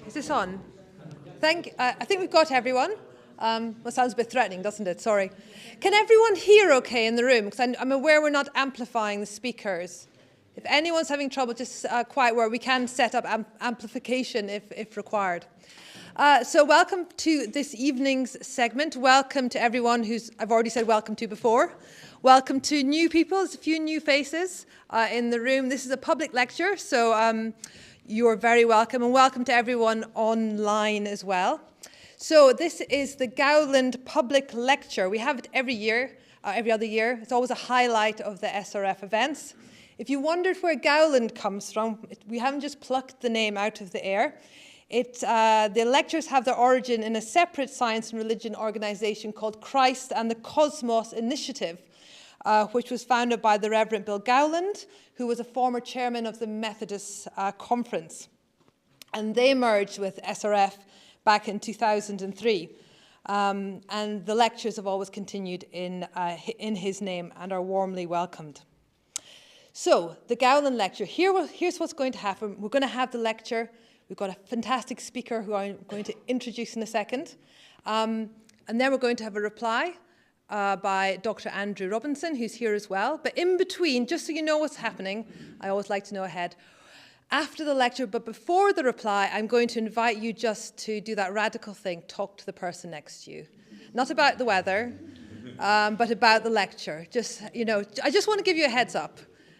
Is this on? I think we've got everyone. Well, sounds a bit threatening, doesn't it? Sorry. Can everyone hear okay in the room? Because I'm aware we're not amplifying the speakers. If anyone's having trouble, just quiet where we can set up amplification if required. So welcome to this evening's segment. Welcome to everyone who's I've already said welcome to before. Welcome to new people. There's a few new faces in the room. This is a public lecture, so you're very welcome. And welcome to everyone online as well. So this is the Gowland Public Lecture. We have it every year, every other year. It's always a highlight of the SRF events. If you wondered where Gowland comes from, we haven't just plucked the name out of the air. The lectures have their origin in a separate science and religion organization called Christ and the Cosmos Initiative, which was founded by the Reverend Bill Gowland, who was a former chairman of the Methodist Conference. And they merged with SRF back in 2003. And the lectures have always continued in his name and are warmly welcomed. So, the Gowland lecture. Here's what's going to happen. We're going to have the lecture. We've got a fantastic speaker who I'm going to introduce in a second. And then we're going to have a reply by Dr. Andrew Robinson, who's here as well. But in between, just so you know what's happening, I always like to know ahead. After the lecture, but before the reply, I'm going to invite you just to do that radical thing, talk to the person next to you. Not about the weather, but about the lecture. Just, you know, I just want to give you a heads up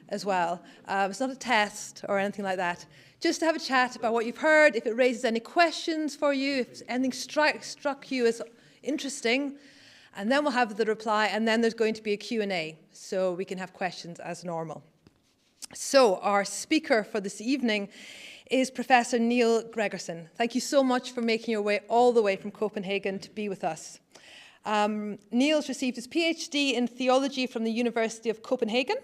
as well. It's not a test or anything like that. Just to have a chat about what you've heard, if it raises any questions for you, if anything struck you as interesting, and then we'll have the reply, and then there's going to be a Q&A, so we can have questions as normal. So our speaker for this evening is Professor Niels Gregersen. Thank you so much for making your way all the way from Copenhagen to be with us. Niels received his PhD in theology from the University of Copenhagen.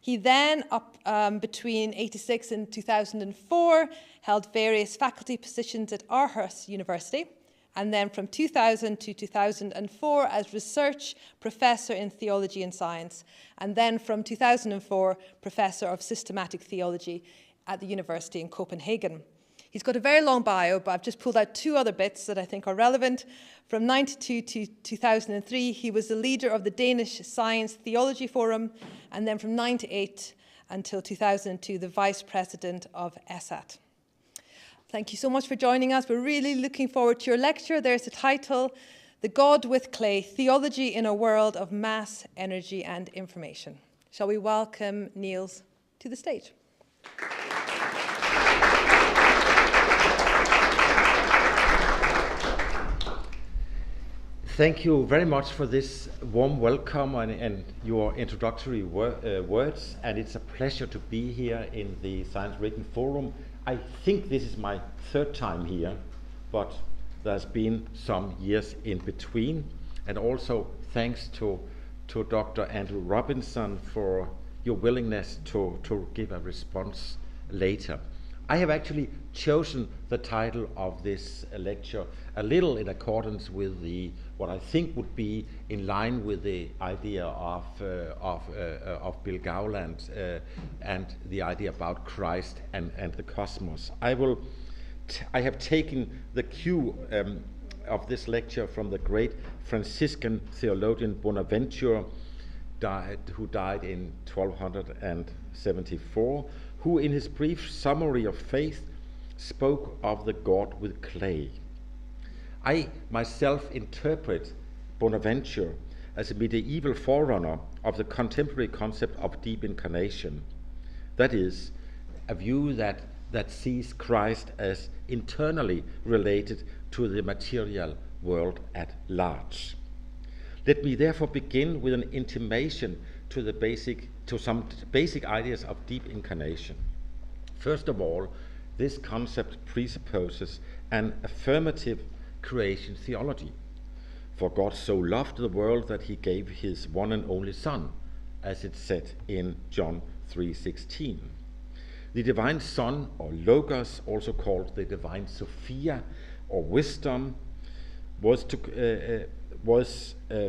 He then, between 1986 and 2004, held various faculty positions at Aarhus University, and then from 2000 to 2004 as research professor in theology and science, and then from 2004, professor of systematic theology at the University in Copenhagen. He's got a very long bio, but I've just pulled out two other bits that I think are relevant. From 1992 to 2003, he was the leader of the Danish Science Theology Forum, and then from 1998 until 2002, the vice president of ESAT. Thank you so much for joining us. We're really looking forward to your lecture. There's the title, The God with Clay, Theology in a World of Mass, Energy and Information. Shall we welcome Niels to the stage? Thank you very much for this warm welcome and your introductory words. And it's a pleasure to be here in the Science Written Forum. I think this is my third time here, but there's been some years in between. And also thanks to Dr. Andrew Robinson for your willingness to give a response later. I have actually chosen the title of this lecture a little in accordance with what I think would be in line with the idea of Bill Gowland and the idea about Christ and the cosmos. I have taken the cue of this lecture from the great Franciscan theologian Bonaventure, who died in 1274, who in his brief summary of faith spoke of the God with clay. I myself interpret Bonaventure as a medieval forerunner of the contemporary concept of deep incarnation. That is, a view that sees Christ as internally related to the material world at large. Let me therefore begin with an intimation to some basic ideas of deep incarnation. First of all, this concept presupposes an affirmative creation theology. For God so loved the world that he gave his one and only Son, as it's said in John 3:16. The divine Son, or Logos, also called the divine Sophia, or wisdom, was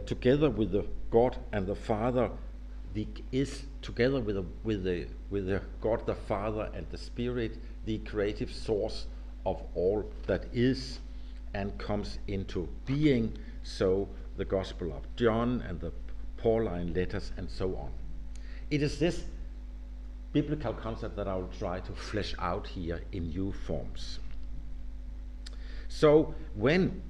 together with the God and the Father is together with the God the Father and the Spirit, the creative source of all that is and comes into being. So the Gospel of John and the Pauline letters and so on. It is this biblical concept that I will try to flesh out here in new forms. So when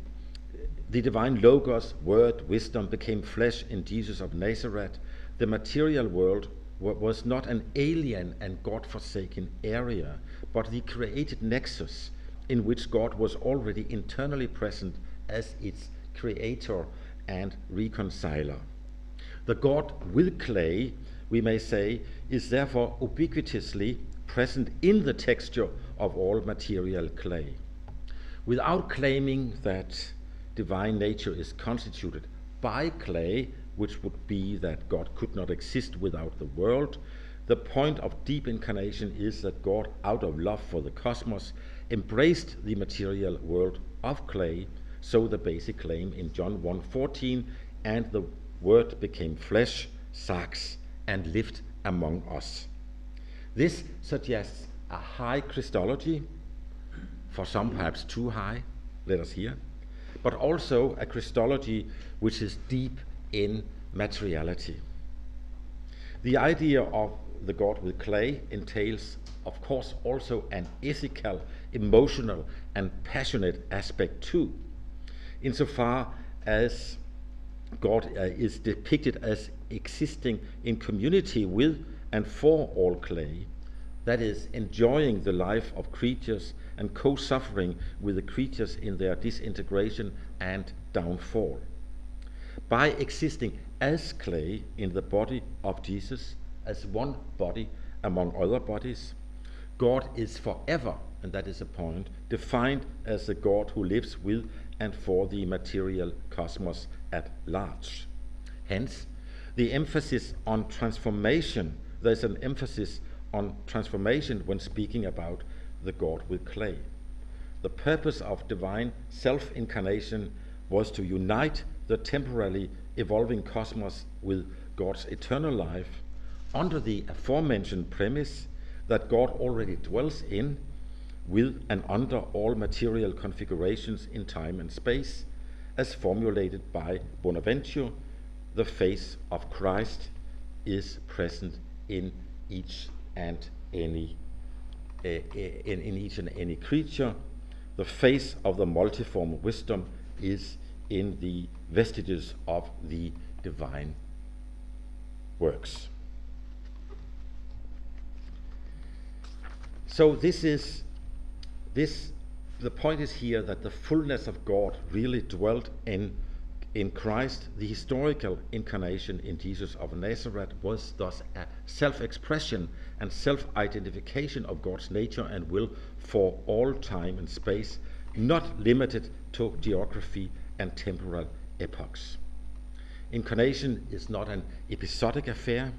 the divine Logos, Word, Wisdom became flesh in Jesus of Nazareth, the material world was not an alien and God-forsaken area, but the created nexus in which God was already internally present as its creator and reconciler. The God with clay, we may say, is therefore ubiquitously present in the texture of all material clay. Without claiming that divine nature is constituted by clay, which would be that God could not exist without the world, the point of deep incarnation is that God, out of love for the cosmos, embraced the material world of clay, so the basic claim in John 1:14, and the Word became flesh, sarx, and lived among us. This suggests a high Christology, for some perhaps too high, let us hear, but also a Christology which is deep in materiality. The idea of the God with clay entails, of course, also an ethical, emotional, and passionate aspect too, insofar as God is depicted as existing in community with and for all clay, that is, enjoying the life of creatures and co-suffering with the creatures in their disintegration and downfall. By existing as clay in the body of Jesus, as one body among other bodies, God is forever, and that is a point, defined as the God who lives with and for the material cosmos at large. Hence, the emphasis on transformation, there's an emphasis on transformation when speaking about the God with clay. The purpose of divine self-incarnation was to unite the temporarily evolving cosmos with God's eternal life under the aforementioned premise that God already dwells in, with and under all material configurations in time and space, as formulated by Bonaventure. The face of Christ is present in each and any creature. The face of the multiform wisdom is in the vestiges of the divine works. So the point is here that the fullness of God really dwelt in Christ. The historical incarnation in Jesus of Nazareth was thus a self-expression and self-identification of God's nature and will for all time and space, not limited to geography and temporal epochs. Incarnation is not an episodic affair.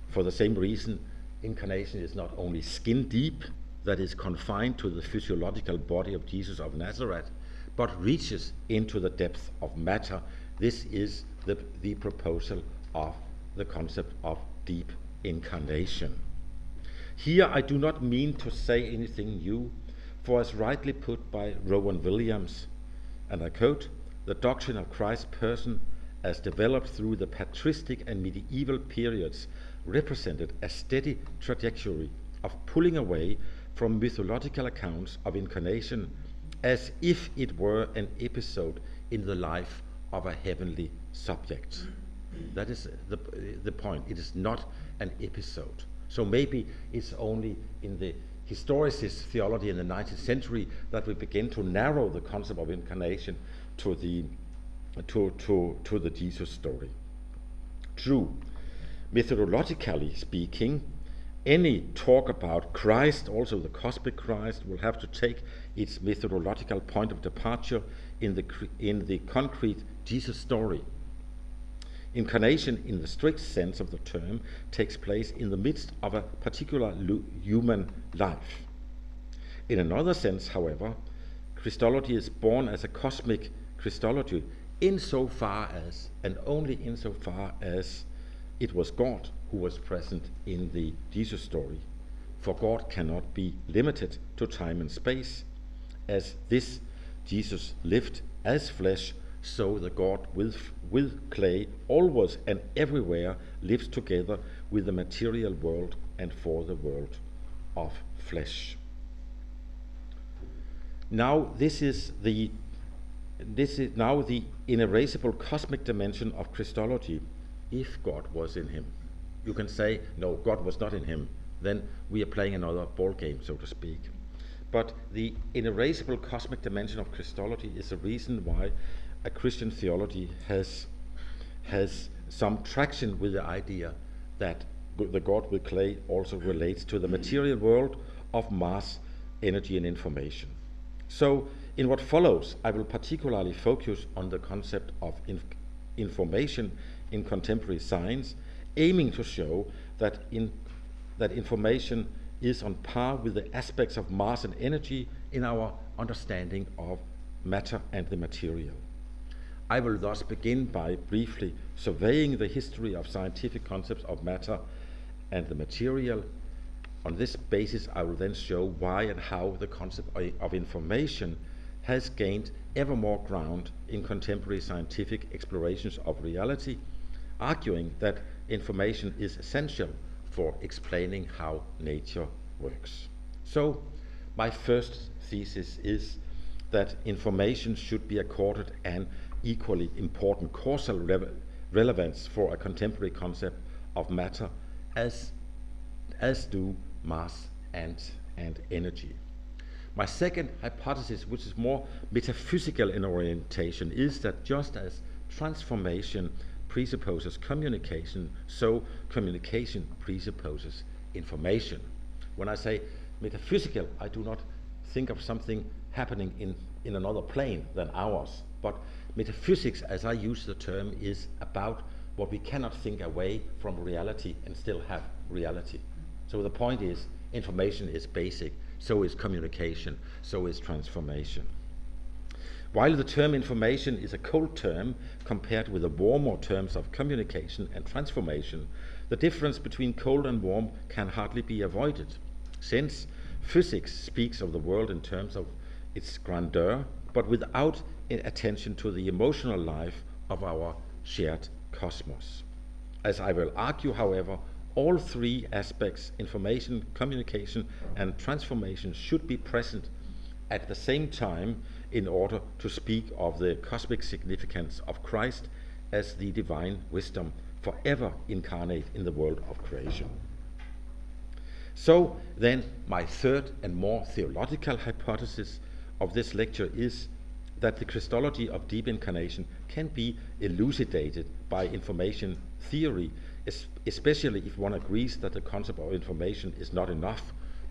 For the same reason, incarnation is not only skin deep, that is confined to the physiological body of Jesus of Nazareth, but reaches into the depth of matter. This is the proposal of the concept of deep incarnation. Here I do not mean to say anything new, for as rightly put by Rowan Williams, and I quote, "The doctrine of Christ's person as developed through the patristic and medieval periods represented a steady trajectory of pulling away from mythological accounts of incarnation as if it were an episode in the life of a heavenly subject." That is the point. It is not an episode. So maybe it's only in the historicist theology in the 19th century that we begin to narrow the concept of incarnation to the Jesus story. True, methodologically speaking, any talk about Christ, also the cosmic Christ, will have to take its methodological point of departure in the concrete Jesus story. Incarnation, in the strict sense of the term, takes place in the midst of a particular human life. In another sense, however, Christology is born as a cosmic Christology insofar as, and only insofar as, it was God who was present in the Jesus story. For God cannot be limited to time and space. As this Jesus lived as flesh, so the God with clay always and everywhere lives together with the material world and for the world of flesh. Now this is now the inerasable cosmic dimension of Christology, if God was in him. You can say, no, God was not in him. Then we are playing another ball game, so to speak. But the inerasable cosmic dimension of Christology is the reason why a Christian theology has some traction with the idea that the God with clay also relates to the material world of mass, energy, and information. So, in what follows, I will particularly focus on the concept of information in contemporary science, aiming to show that information is on par with the aspects of mass and energy in our understanding of matter and the material. I will thus begin by briefly surveying the history of scientific concepts of matter and the material. On this basis, I will then show why and how the concept of information has gained ever more ground in contemporary scientific explorations of reality, arguing that information is essential for explaining how nature works. So, my first thesis is that information should be accorded an equally important causal relevance for a contemporary concept of matter as do mass and energy. My second hypothesis, which is more metaphysical in orientation, is that just as transformation presupposes communication, so communication presupposes information. When I say metaphysical, I do not think of something happening in another plane than ours, but metaphysics, as I use the term, is about what we cannot think away from reality and still have reality. So the point is, information is basic, so is communication, so is transformation. While the term information is a cold term compared with the warmer terms of communication and transformation, the difference between cold and warm can hardly be avoided, since physics speaks of the world in terms of its grandeur, but without attention to the emotional life of our shared cosmos. As I will argue, however, all three aspects, information, communication, and transformation, should be present at the same time in order to speak of the cosmic significance of Christ as the divine wisdom forever incarnate in the world of creation. So then, my third and more theological hypothesis of this lecture is that the Christology of deep incarnation can be elucidated by information theory, especially if one agrees that the concept of information is not enough,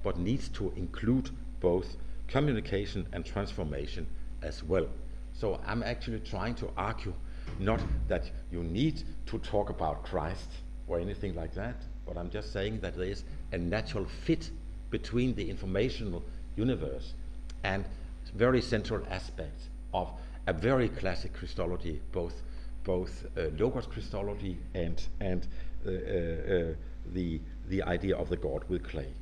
but needs to include both communication and transformation as well. So I'm actually trying to argue not that you need to talk about Christ or anything like that, but I'm just saying that there is a natural fit between the informational universe and very central aspects of a very classic Christology, both Logos Christology and the idea of the God with clay.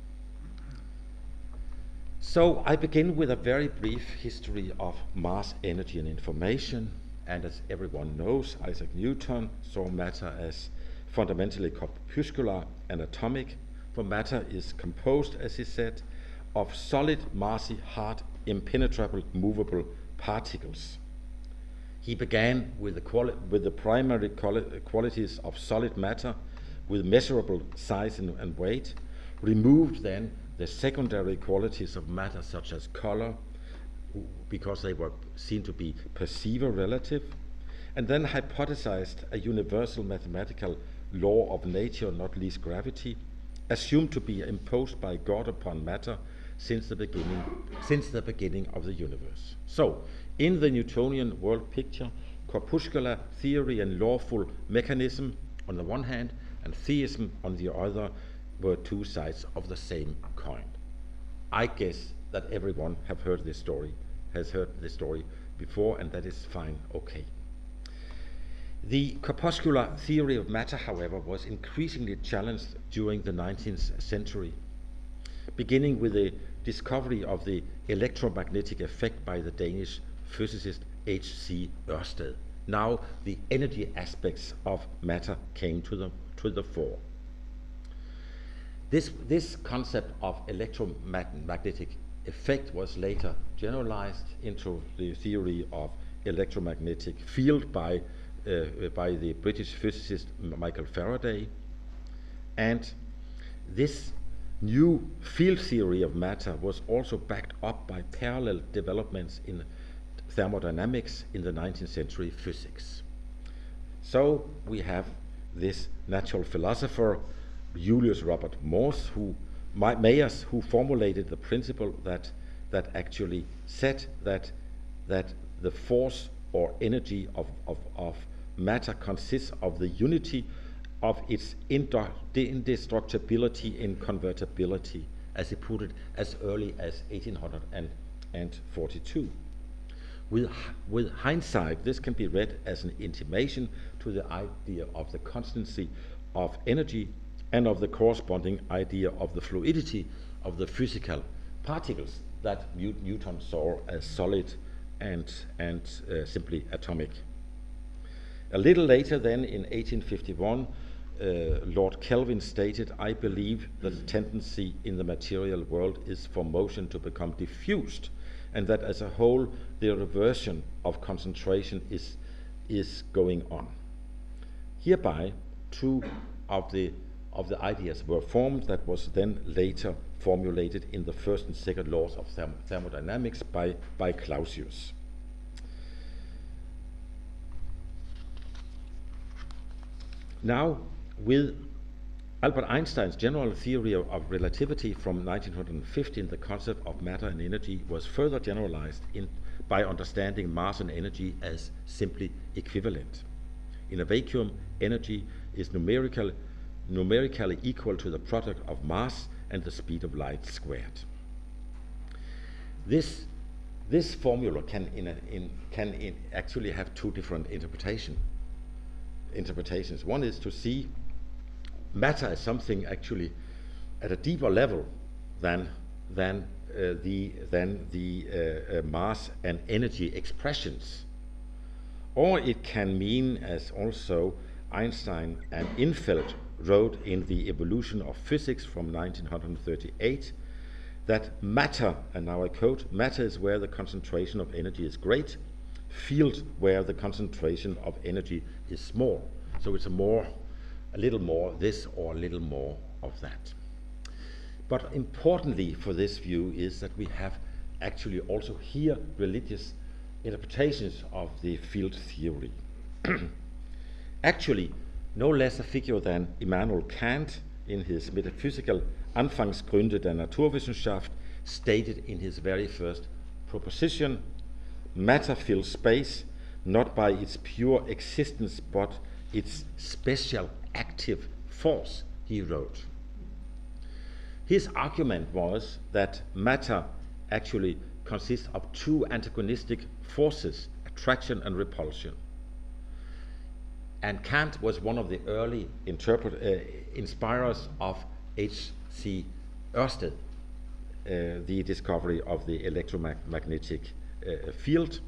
So I begin with a very brief history of mass, energy, and information. And as everyone knows, Isaac Newton saw matter as fundamentally corpuscular and atomic, for matter is composed, as he said, of solid, massy, hard, impenetrable, movable particles. He began with the primary qualities of solid matter, with measurable size and weight, removed then the secondary qualities of matter, such as color, because they were seen to be perceiver relative, and then hypothesized a universal mathematical law of nature, not least gravity, assumed to be imposed by God upon matter since the beginning of the universe. So, in the Newtonian world picture, corpuscular theory and lawful mechanism on the one hand, and theism on the other, were two sides of the same coin. I guess that everyone has heard this story before, and that is fine, okay. The corpuscular theory of matter, however, was increasingly challenged during the 19th century, beginning with the discovery of the electromagnetic effect by the Danish physicist H.C. Ørsted. Now the energy aspects of matter came to the fore. This concept of electromagnetic effect was later generalized into the theory of electromagnetic field by the British physicist Michael Faraday. And this new field theory of matter was also backed up by parallel developments in thermodynamics in the 19th century physics. So we have this natural philosopher Julius Robert Mayers, who formulated the principle that actually said that the force or energy of matter consists of the unity of its indestructibility and convertibility, as he put it, as early as 1842. With hindsight, this can be read as an intimation to the idea of the constancy of energy and of the corresponding idea of the fluidity of the physical particles that Newton saw as solid and simply atomic. A little later then, in 1851, Lord Kelvin stated, "I believe that the tendency in the material world is for motion to become diffused, and that as a whole the reversion of concentration is going on." Hereby, two of the ideas were formed that was then later formulated in the first and second laws of thermodynamics by Clausius. Now, with Albert Einstein's general theory of relativity from 1915, the concept of matter and energy was further generalized by understanding mass and energy as simply equivalent. In a vacuum, energy is numerically equal to the product of mass and the speed of light squared. This formula can actually have two different interpretations. One is to see matter as something actually at a deeper level than the mass and energy expressions, or it can mean, as also Einstein and Infeld wrote in The Evolution of Physics from 1938, that matter, and now I quote, "Matter is where the concentration of energy is great, field where the concentration of energy is small." So it's a little more this or a little more of that. But importantly for this view is that we have actually also here religious interpretations of the field theory. Actually, no less a figure than Immanuel Kant, in his Metaphysical Anfangsgründe der Naturwissenschaft, stated in his very first proposition, "Matter fills space not by its pure existence but its special active force," he wrote. His argument was that matter actually consists of two antagonistic forces, attraction and repulsion. And Kant was one of the early inspirers of H.C. Ørsted, the discovery of the electromagnetic field.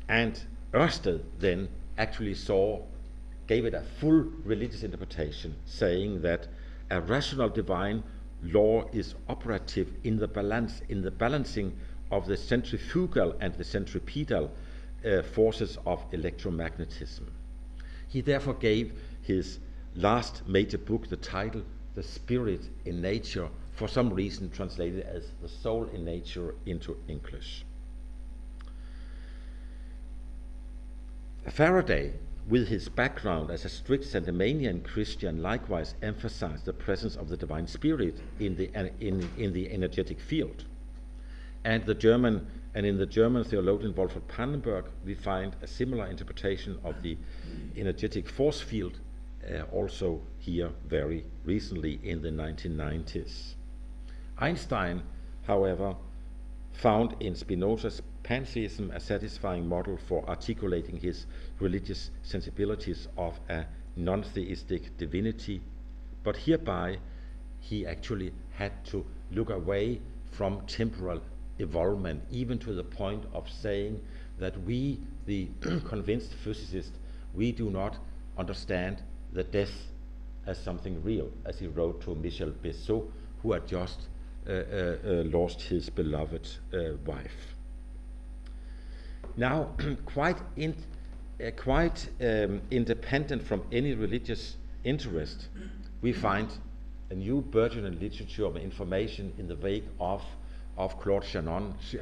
And Ørsted then actually gave it a full religious interpretation, saying that a rational divine law is operative in the balancing of the centrifugal and the centripetal forces of electromagnetism. He therefore gave his last major book the title "The Spirit in Nature," for some reason translated as "The Soul in Nature" into English. Faraday, with his background as a strict Sandemanian Christian, likewise emphasized the presence of the divine spirit in the energetic field. And in the German theologian Wolfgang Pannenberg, we find a similar interpretation of the energetic force field, also here very recently in the 1990s. Einstein, however, found in Spinoza's pantheism a satisfying model for articulating his religious sensibilities of a non-theistic divinity, but hereby he actually had to look away from temporal evolvement, even to the point of saying that we, the convinced physicists, we do not understand the death as something real, as he wrote to Michel Bessot, who had just lost his beloved wife. Now, quite independent from any religious interest, we find a new burgeoning literature of information in the wake of Claude Chanon's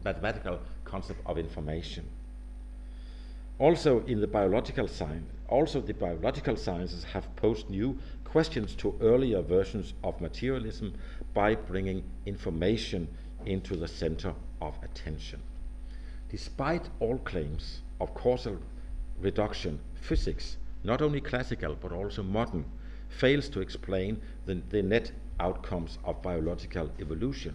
mathematical concept of information. Also, the biological sciences have posed new questions to earlier versions of materialism by bringing information into the center of attention. Despite all claims of causal reduction, physics, not only classical but also modern, fails to explain the net outcomes of biological evolution.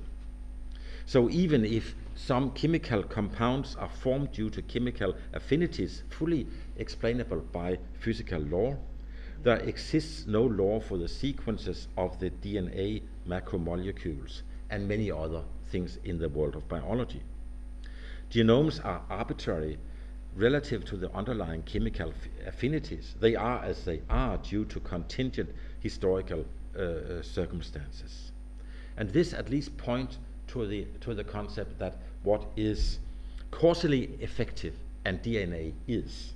So even if some chemical compounds are formed due to chemical affinities fully explainable by physical law, there exists no law for the sequences of the DNA macromolecules and many other things in the world of biology. Genomes are arbitrary relative to the underlying chemical affinities. They are as they are due to contingent historical circumstances. And this at least points to the concept that what is causally effective, and DNA is,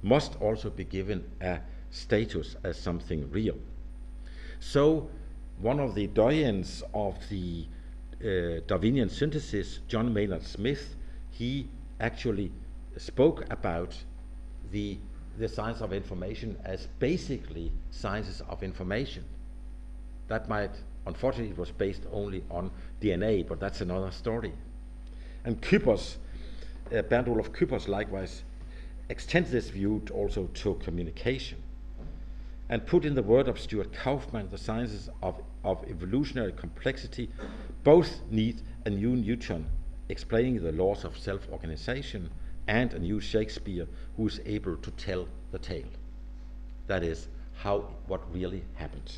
must also be given a status as something real. So one of the doyens of the Darwinian synthesis, John Maynard Smith, he actually spoke about the science of information as basically sciences of information. That might, unfortunately, it was based only on DNA, but that's another story. And Küppers, Bernd Olaf Küppers, likewise extends this view also to communication. And put in the word of Stuart Kauffman, the sciences of evolutionary complexity both need a new Newton explaining the laws of self-organization and a new Shakespeare who is able to tell the tale. That is, what really happened.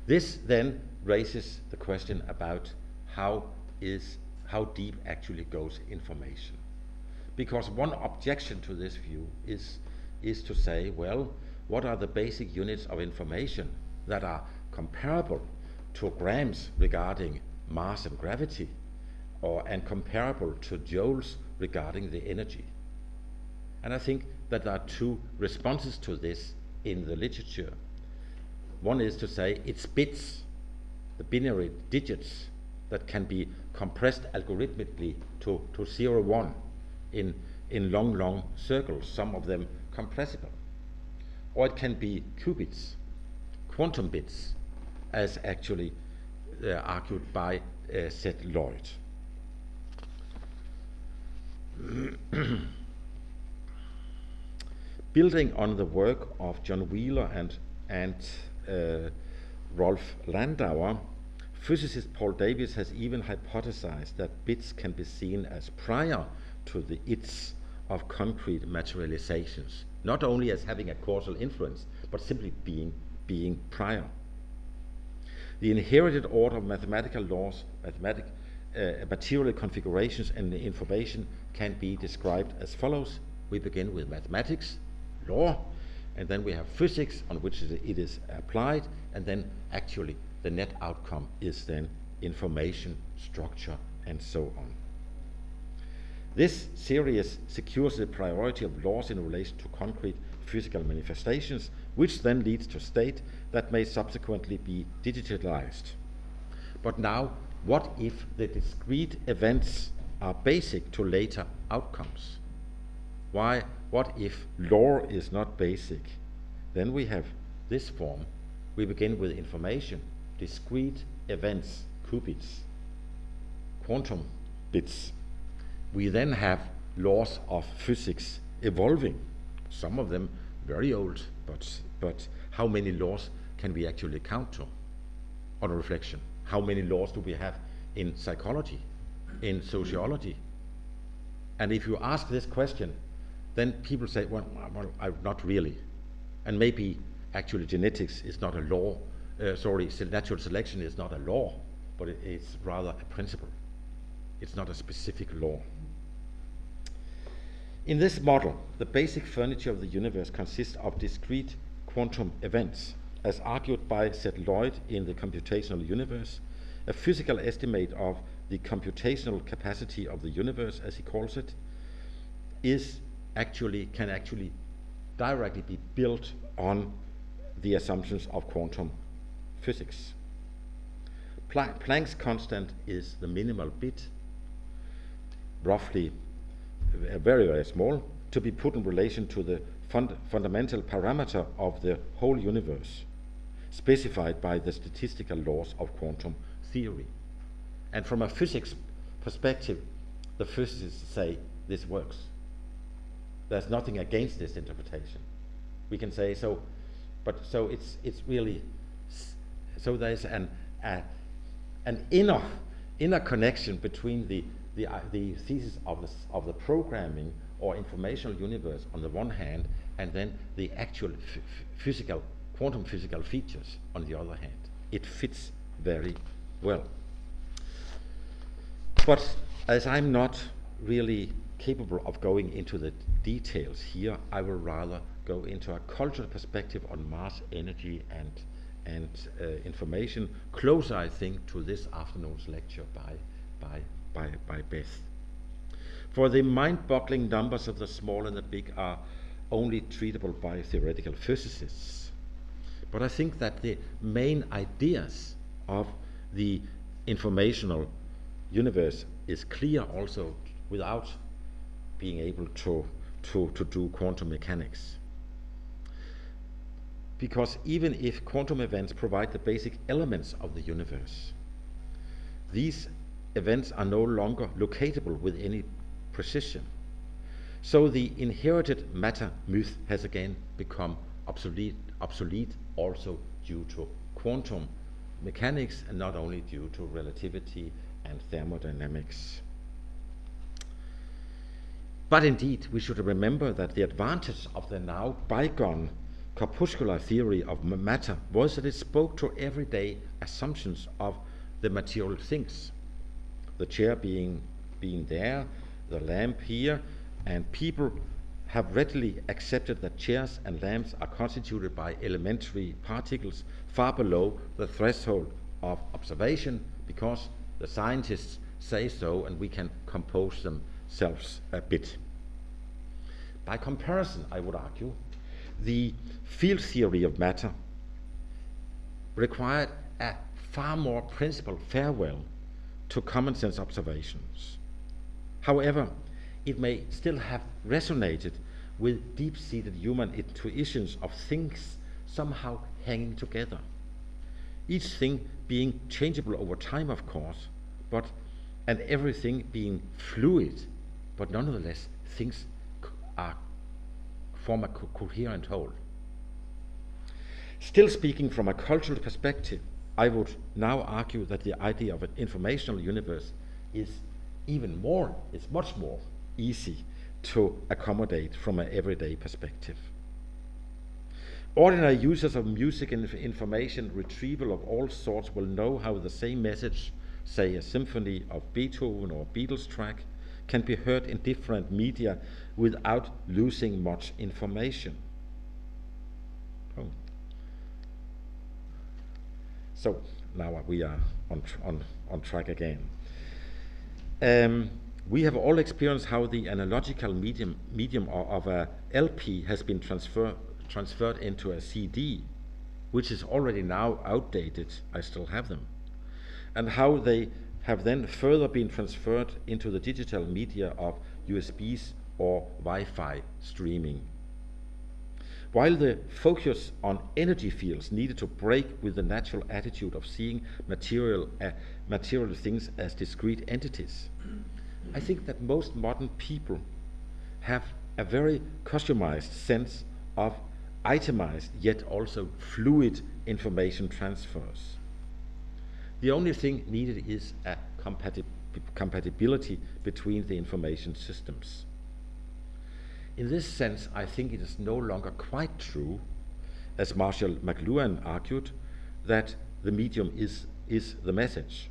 This then raises the question about how deep actually goes information. Because one objection to this view is to say, well, what are the basic units of information that are comparable to grams regarding mass and gravity, and comparable to joules regarding the energy? And I think that there are two responses to this in the literature. One is to say it's bits, the binary digits, that can be compressed algorithmically to 0, 1 in long circles, some of them compressible. Or it can be qubits, quantum bits, as actually argued by Seth Lloyd. Building on the work of John Wheeler and Rolf Landauer, physicist Paul Davies has even hypothesized that bits can be seen as prior to the its of concrete materializations, not only as having a causal influence, but simply being prior. The inherited order of mathematical laws, material configurations, and the information can be described as follows. We begin with mathematics, law, and then we have physics on which it is applied, and then actually the net outcome is then information, structure, and so on. This series secures the priority of laws in relation to concrete physical manifestations, which then leads to state that may subsequently be digitalized. But now, what if the discrete events are basic to later outcomes? What if law is not basic? Then we have this form. We begin with information, discrete events, qubits, quantum bits. We then have laws of physics evolving, some of them very old, but how many laws can we actually count to on reflection? How many laws do we have in psychology? in sociology. And if you ask this question, then people say, well, not really. And maybe actually genetics is not a law, natural selection is not a law, but it's rather a principle. It's not a specific law. In this model, the basic furniture of the universe consists of discrete quantum events, as argued by Seth Lloyd in The Computational Universe. A physical estimate of the computational capacity of the universe, as he calls it, can actually directly be built on the assumptions of quantum physics. Planck's constant is the minimal bit, roughly very, very small, to be put in relation to the fundamental parameter of the whole universe, specified by the statistical laws of quantum theory. And from a physics perspective, the physicists say this works. There's nothing against this interpretation. We can say so, but so it's really, so there's an inner connection between the thesis of the programming or informational universe on the one hand, and then the actual quantum physical features on the other hand. It fits very well. But as I'm not really capable of going into the details here, I will rather go into a cultural perspective on mass, energy, and information, closer, I think, to this afternoon's lecture by Beth. For the mind-boggling numbers of the small and the big are only treatable by theoretical physicists. But I think that the main ideas of the informational universe is clear also without being able to do quantum mechanics. Because even if quantum events provide the basic elements of the universe, these events are no longer locatable with any precision. So the inherited matter myth has again become obsolete also due to quantum mechanics, and not only due to relativity and thermodynamics. But indeed, we should remember that the advantage of the now bygone corpuscular theory of matter was that it spoke to everyday assumptions of the material things. The chair being there, the lamp here, and people have readily accepted that chairs and lamps are constituted by elementary particles far below the threshold of observation, because the scientists say so, and we can compose themselves a bit. By comparison, I would argue, the field theory of matter required a far more principled farewell to common sense observations. However, it may still have resonated with deep-seated human intuitions of things somehow hanging together. Each thing being changeable over time, of course, and everything being fluid, but nonetheless things form a coherent whole. Still speaking from a cultural perspective, I would now argue that the idea of an informational universe is much more easy to accommodate from an everyday perspective. Ordinary users of music and information retrieval of all sorts will know how the same message, say a symphony of Beethoven or Beatles track, can be heard in different media without losing much information. So now we are on track again. We have all experienced how the analogical medium of a LP has been transferred into a CD, which is already now outdated. I still have them. And how they have then further been transferred into the digital media of USBs or Wi-Fi streaming. While the focus on energy fields needed to break with the natural attitude of seeing material things as discrete entities, I think that most modern people have a very customized sense of itemized yet also fluid information transfers. The only thing needed is a compatibility between the information systems. In this sense, I think it is no longer quite true, as Marshall McLuhan argued, that the medium is the message.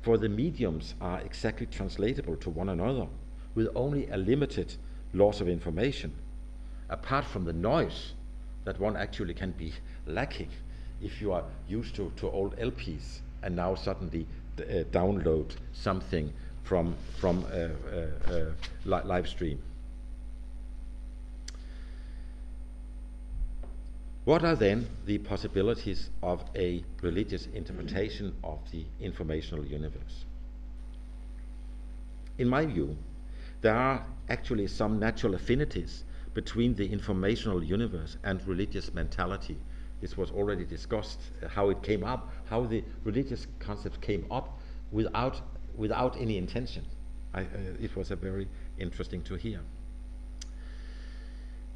For the mediums are exactly translatable to one another with only a limited loss of information, apart from the noise that one actually can be lacking if you are used to old LPs and now suddenly download something from live stream. What are then the possibilities of a religious interpretation of the informational universe? In my view, there are actually some natural affinities between the informational universe and religious mentality. This was already discussed, how it came up, how the religious concept came up without any intention. It was a very interesting to hear.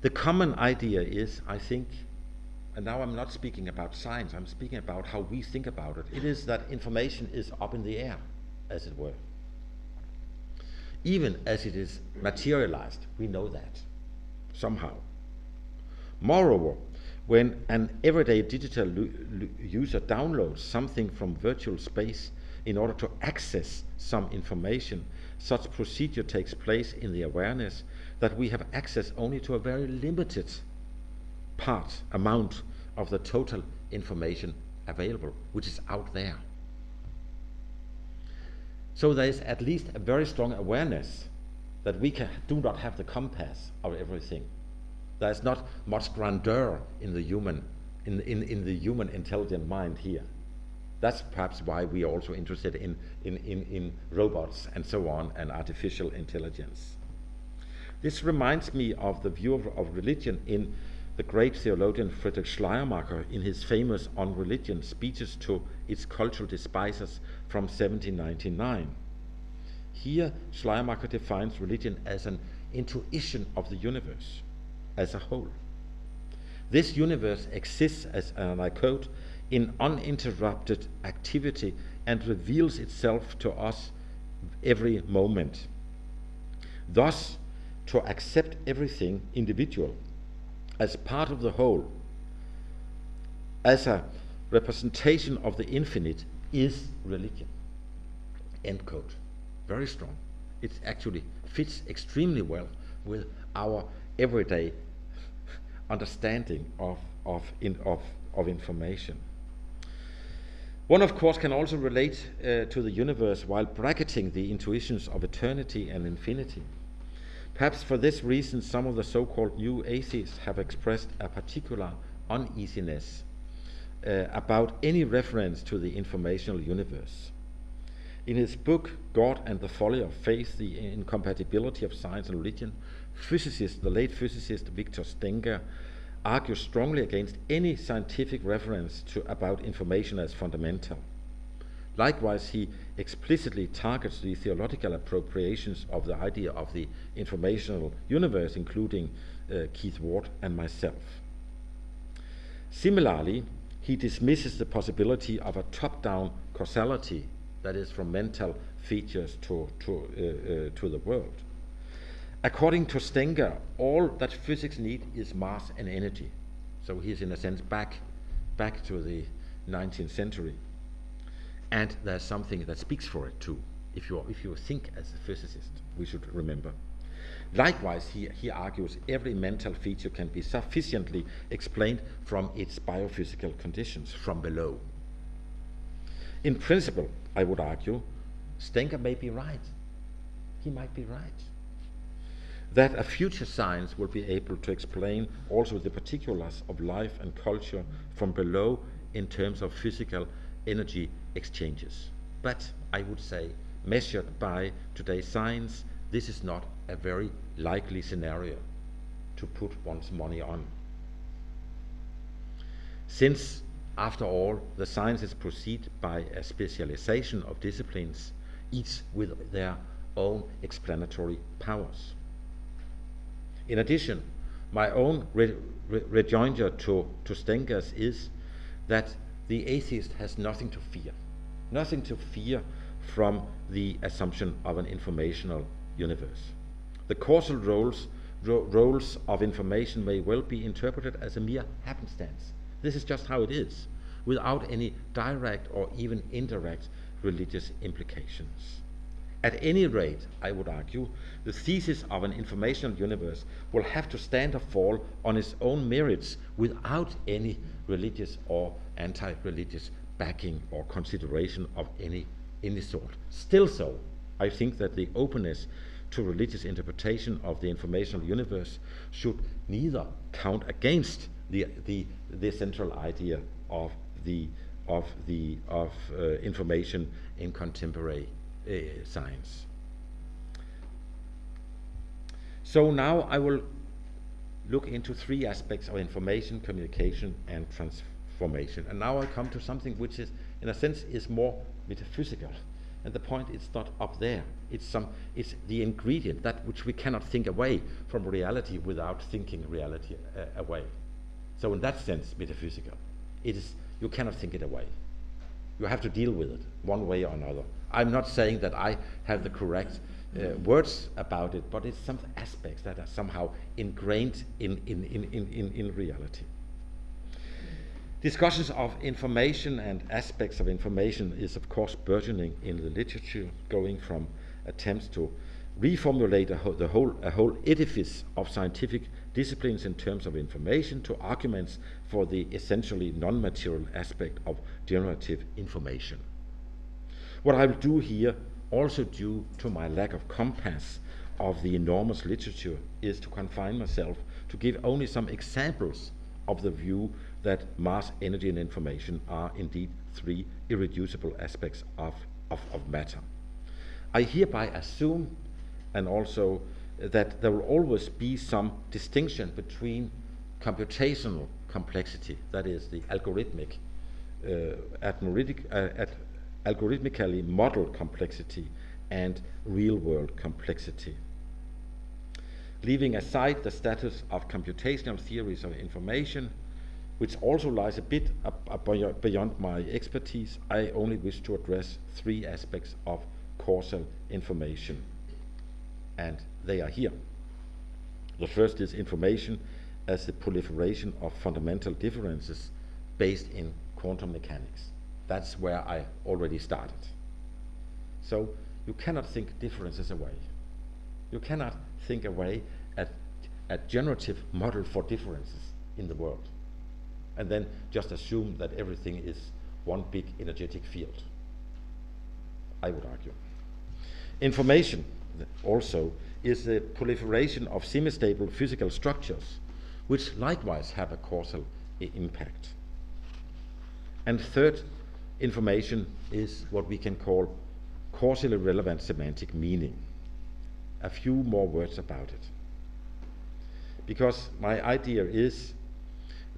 The common idea is, I think, and now I'm not speaking about science, I'm speaking about how we think about it. It is that information is up in the air, as it were. Even as it is materialized, we know that, somehow. Moreover, when an everyday digital user downloads something from virtual space in order to access some information, such procedure takes place in the awareness that we have access only to a very limited amount of the total information available, which is out there. So there is at least a very strong awareness that we do not have the compass of everything. There is not much grandeur in the human, in the human intelligent mind here. That's perhaps why we are also interested in robots and so on, and artificial intelligence. This reminds me of the view of religion in the great theologian Friedrich Schleiermacher in his famous On Religion speeches to its cultural despisers from 1799. Here, Schleiermacher defines religion as an intuition of the universe as a whole. This universe exists as, and I quote, in uninterrupted activity and reveals itself to us every moment. Thus, to accept everything individual as part of the whole, as a representation of the infinite, is religion. End quote. Very strong. It actually fits extremely well with our everyday understanding of information. One, of course, can also relate to the universe while bracketing the intuitions of eternity and infinity. Perhaps for this reason, some of the so-called new atheists have expressed a particular uneasiness about any reference to the informational universe. In his book, God and the Folly of Faith, the Incompatibility of Science and Religion, the late physicist Victor Stenger argues strongly against any scientific reference about information as fundamental. Likewise, he explicitly targets the theological appropriations of the idea of the informational universe, including Keith Ward and myself. Similarly, he dismisses the possibility of a top-down causality, that is, from mental features to the world. According to Stenger, all that physics needs is mass and energy. So he's in a sense back to the 19th century. And there's something that speaks for it too. If you think as a physicist, we should remember. Likewise, he argues every mental feature can be sufficiently explained from its biophysical conditions, from below. In principle, I would argue, Stenger may be right. He might be right. That a future science will be able to explain also the particulars of life and culture from below in terms of physical energy exchanges. But I would say, measured by today's science, this is not a very likely scenario to put one's money on. Since, after all, the sciences proceed by a specialization of disciplines, each with their own explanatory powers. In addition, my own rejoinder to Stenger's is that the atheist has nothing to fear from the assumption of an informational universe. The causal roles of information may well be interpreted as a mere happenstance. This is just how it is, without any direct or even indirect religious implications. At any rate, I would argue, the thesis of an informational universe will have to stand or fall on its own merits without any religious or anti-religious backing or consideration of any sort. Still so, I think that the openness to religious interpretation of the informational universe should neither count against the central idea of information in contemporary science. So now I will look into three aspects of information, communication, and transformation. And now I come to something which is, in a sense, is more metaphysical. And the point is not up there. It's the ingredient, that which we cannot think away from reality without thinking reality away. So in that sense, metaphysical. It is, you cannot think it away. You have to deal with it one way or another. I'm not saying that I have the correct words about it, but it's some aspects that are somehow ingrained in reality. Discussions of information and aspects of information is of course burgeoning in the literature, going from attempts to reformulate a whole edifice of scientific disciplines in terms of information to arguments for the essentially non-material aspect of generative information. What I will do here, also due to my lack of compass of the enormous literature, is to confine myself to give only some examples of the view that mass, energy, and information are indeed three irreducible aspects of matter. I hereby assume, and also that there will always be some distinction between computational complexity, that is the algorithmically modeled complexity, and real-world complexity. Leaving aside the status of computational theories of information, which also lies a bit beyond my expertise, I only wish to address three aspects of causal information, and they are here. The first is information as the proliferation of fundamental differences based in quantum mechanics. That's where I already started. So you cannot think differences away. You cannot think away a generative model for differences in the world, and then just assume that everything is one big energetic field, I would argue. Information also is the proliferation of semi-stable physical structures, which likewise have a causal impact. And third, information is what we can call causally relevant semantic meaning. A few more words about it. Because my idea is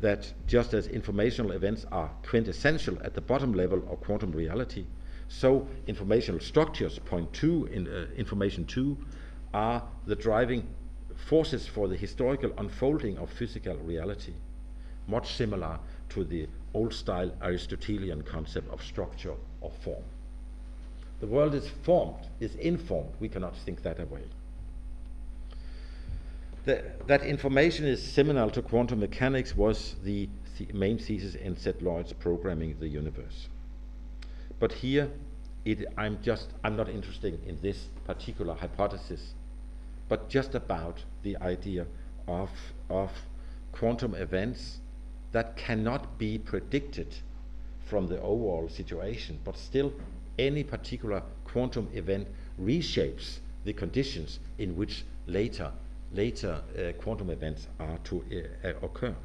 that just as informational events are quintessential at the bottom level of quantum reality, so informational structures, point 2 in information 2, are the driving forces for the historical unfolding of physical reality, much similar to the old-style Aristotelian concept of structure or form. The world is formed, is informed. We cannot think that away. That information is seminal to quantum mechanics was the main thesis in Z. Lloyd's Programming the Universe. But here, I'm not interested in this particular hypothesis, but just about the idea of quantum events that cannot be predicted from the overall situation, but still any particular quantum event reshapes the conditions in which later quantum events are to occur.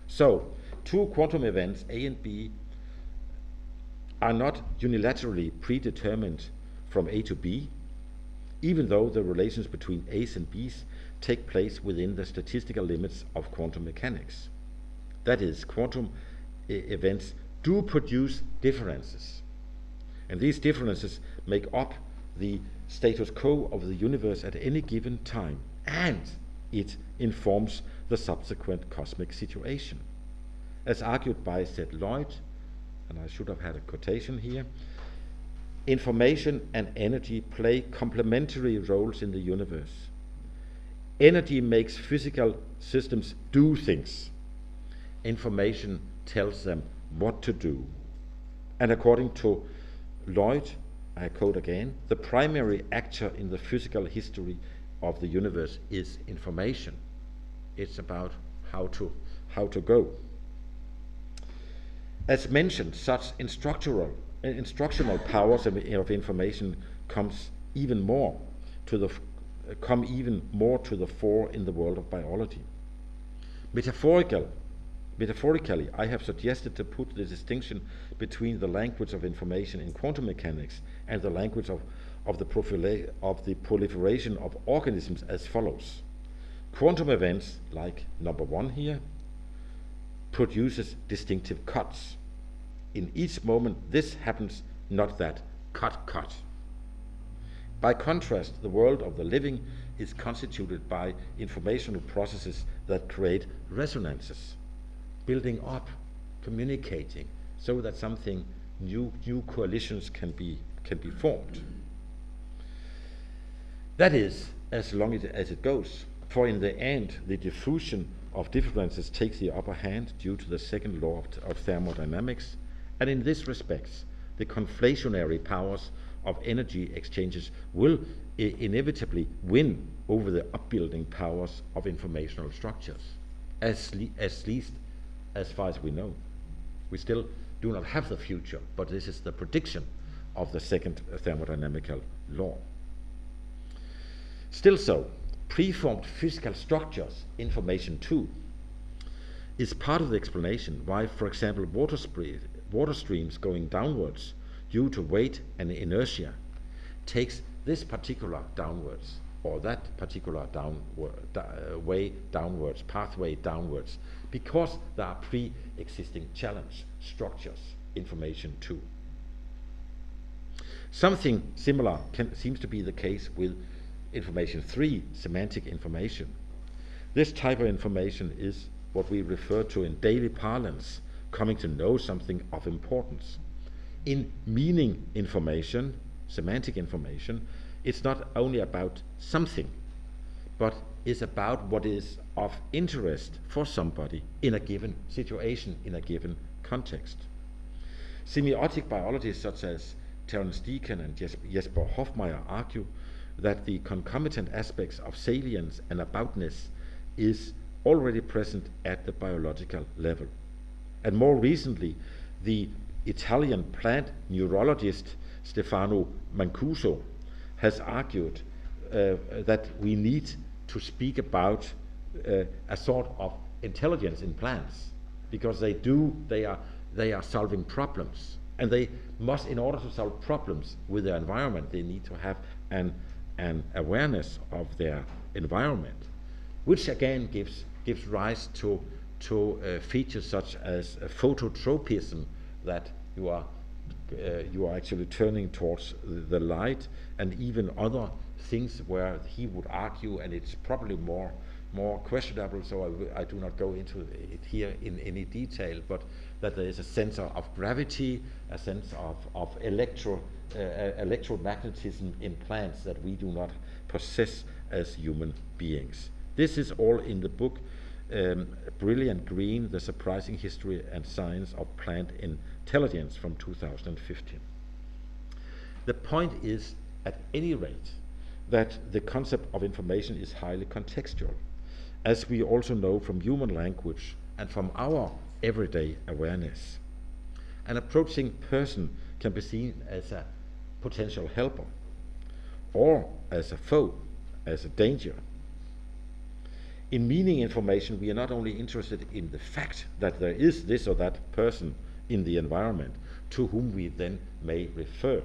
So, two quantum events, A and B, are not unilaterally predetermined from A to B, even though the relations between A's and B's take place within the statistical limits of quantum mechanics. That is, quantum events do produce differences, and these differences make up the status quo of the universe at any given time, and it informs the subsequent cosmic situation. As argued by Z. Lloyd, and I should have had a quotation here, information and energy play complementary roles in the universe. Energy makes physical systems do things. Information tells them what to do. And according to Lloyd, I quote again, the primary actor in the physical history of the universe is information. It's about how to go. As mentioned, such instructional powers of information come even more to the fore in the world of biology. Metaphorically, I have suggested to put the distinction between the language of information in quantum mechanics and the language of the proliferation of organisms as follows. Quantum events, like number 1 here, produces distinctive cuts. In each moment, this happens, not that, cut. By contrast, the world of the living is constituted by informational processes that create resonances, building up, communicating, so that something new coalitions can be formed. That is, as long as it goes. For in the end, the diffusion of differences takes the upper hand due to the second law of thermodynamics, and in this respect, the conflationary powers of energy exchanges will inevitably win over the upbuilding powers of informational structures, at least as far as we know. We still do not have the future, but this is the prediction of the second thermodynamical law. Still so, preformed physical structures, information too, is part of the explanation why, for example, water streams going downwards due to weight and inertia takes this particular downwards or that particular pathway downwards, because there are pre-existing challenge structures, information too. Something similar seems to be the case with information 3, semantic information. This type of information is what we refer to in daily parlance, coming to know something of importance. In meaning information, semantic information, it's not only about something, but is about what is of interest for somebody in a given situation, in a given context. Semiotic biologists such as Terence Deacon and Jesper Hofmeier argue that the concomitant aspects of salience and aboutness is already present at the biological level. And more recently, the Italian plant neurologist Stefano Mancuso has argued that we need to speak about a sort of intelligence in plants, because they are solving problems, and they must, in order to solve problems with their environment, they need to have an awareness of their environment, which again gives rise to features such as phototropism, that you are actually turning towards the light, and even other things where he would argue, and it's probably more questionable, so I do not go into it here in any detail, but that there is a sense of gravity, a sense of electromagnetism in plants that we do not possess as human beings. This is all in the book Brilliant Green, The Surprising History and Science of Plant Intelligence from 2015. The point is, at any rate, that the concept of information is highly contextual, as we also know from human language and from our everyday awareness. An approaching person can be seen as a potential helper, or as a foe, as a danger. In meaning information, we are not only interested in the fact that there is this or that person in the environment to whom we then may refer,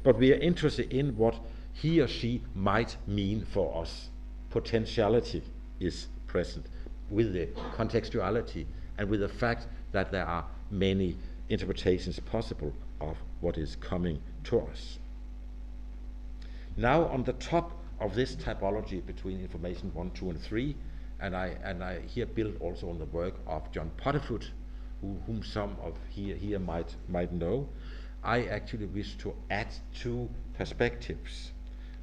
but we are interested in what he or she might mean for us. Potentiality is present with the contextuality and with the fact that there are many interpretations possible of what is coming to us. Now, on the top of this typology between information 1, 2, and 3, and I here build also on the work of John Potterfoot, whom some of here might know, I actually wish to add two perspectives,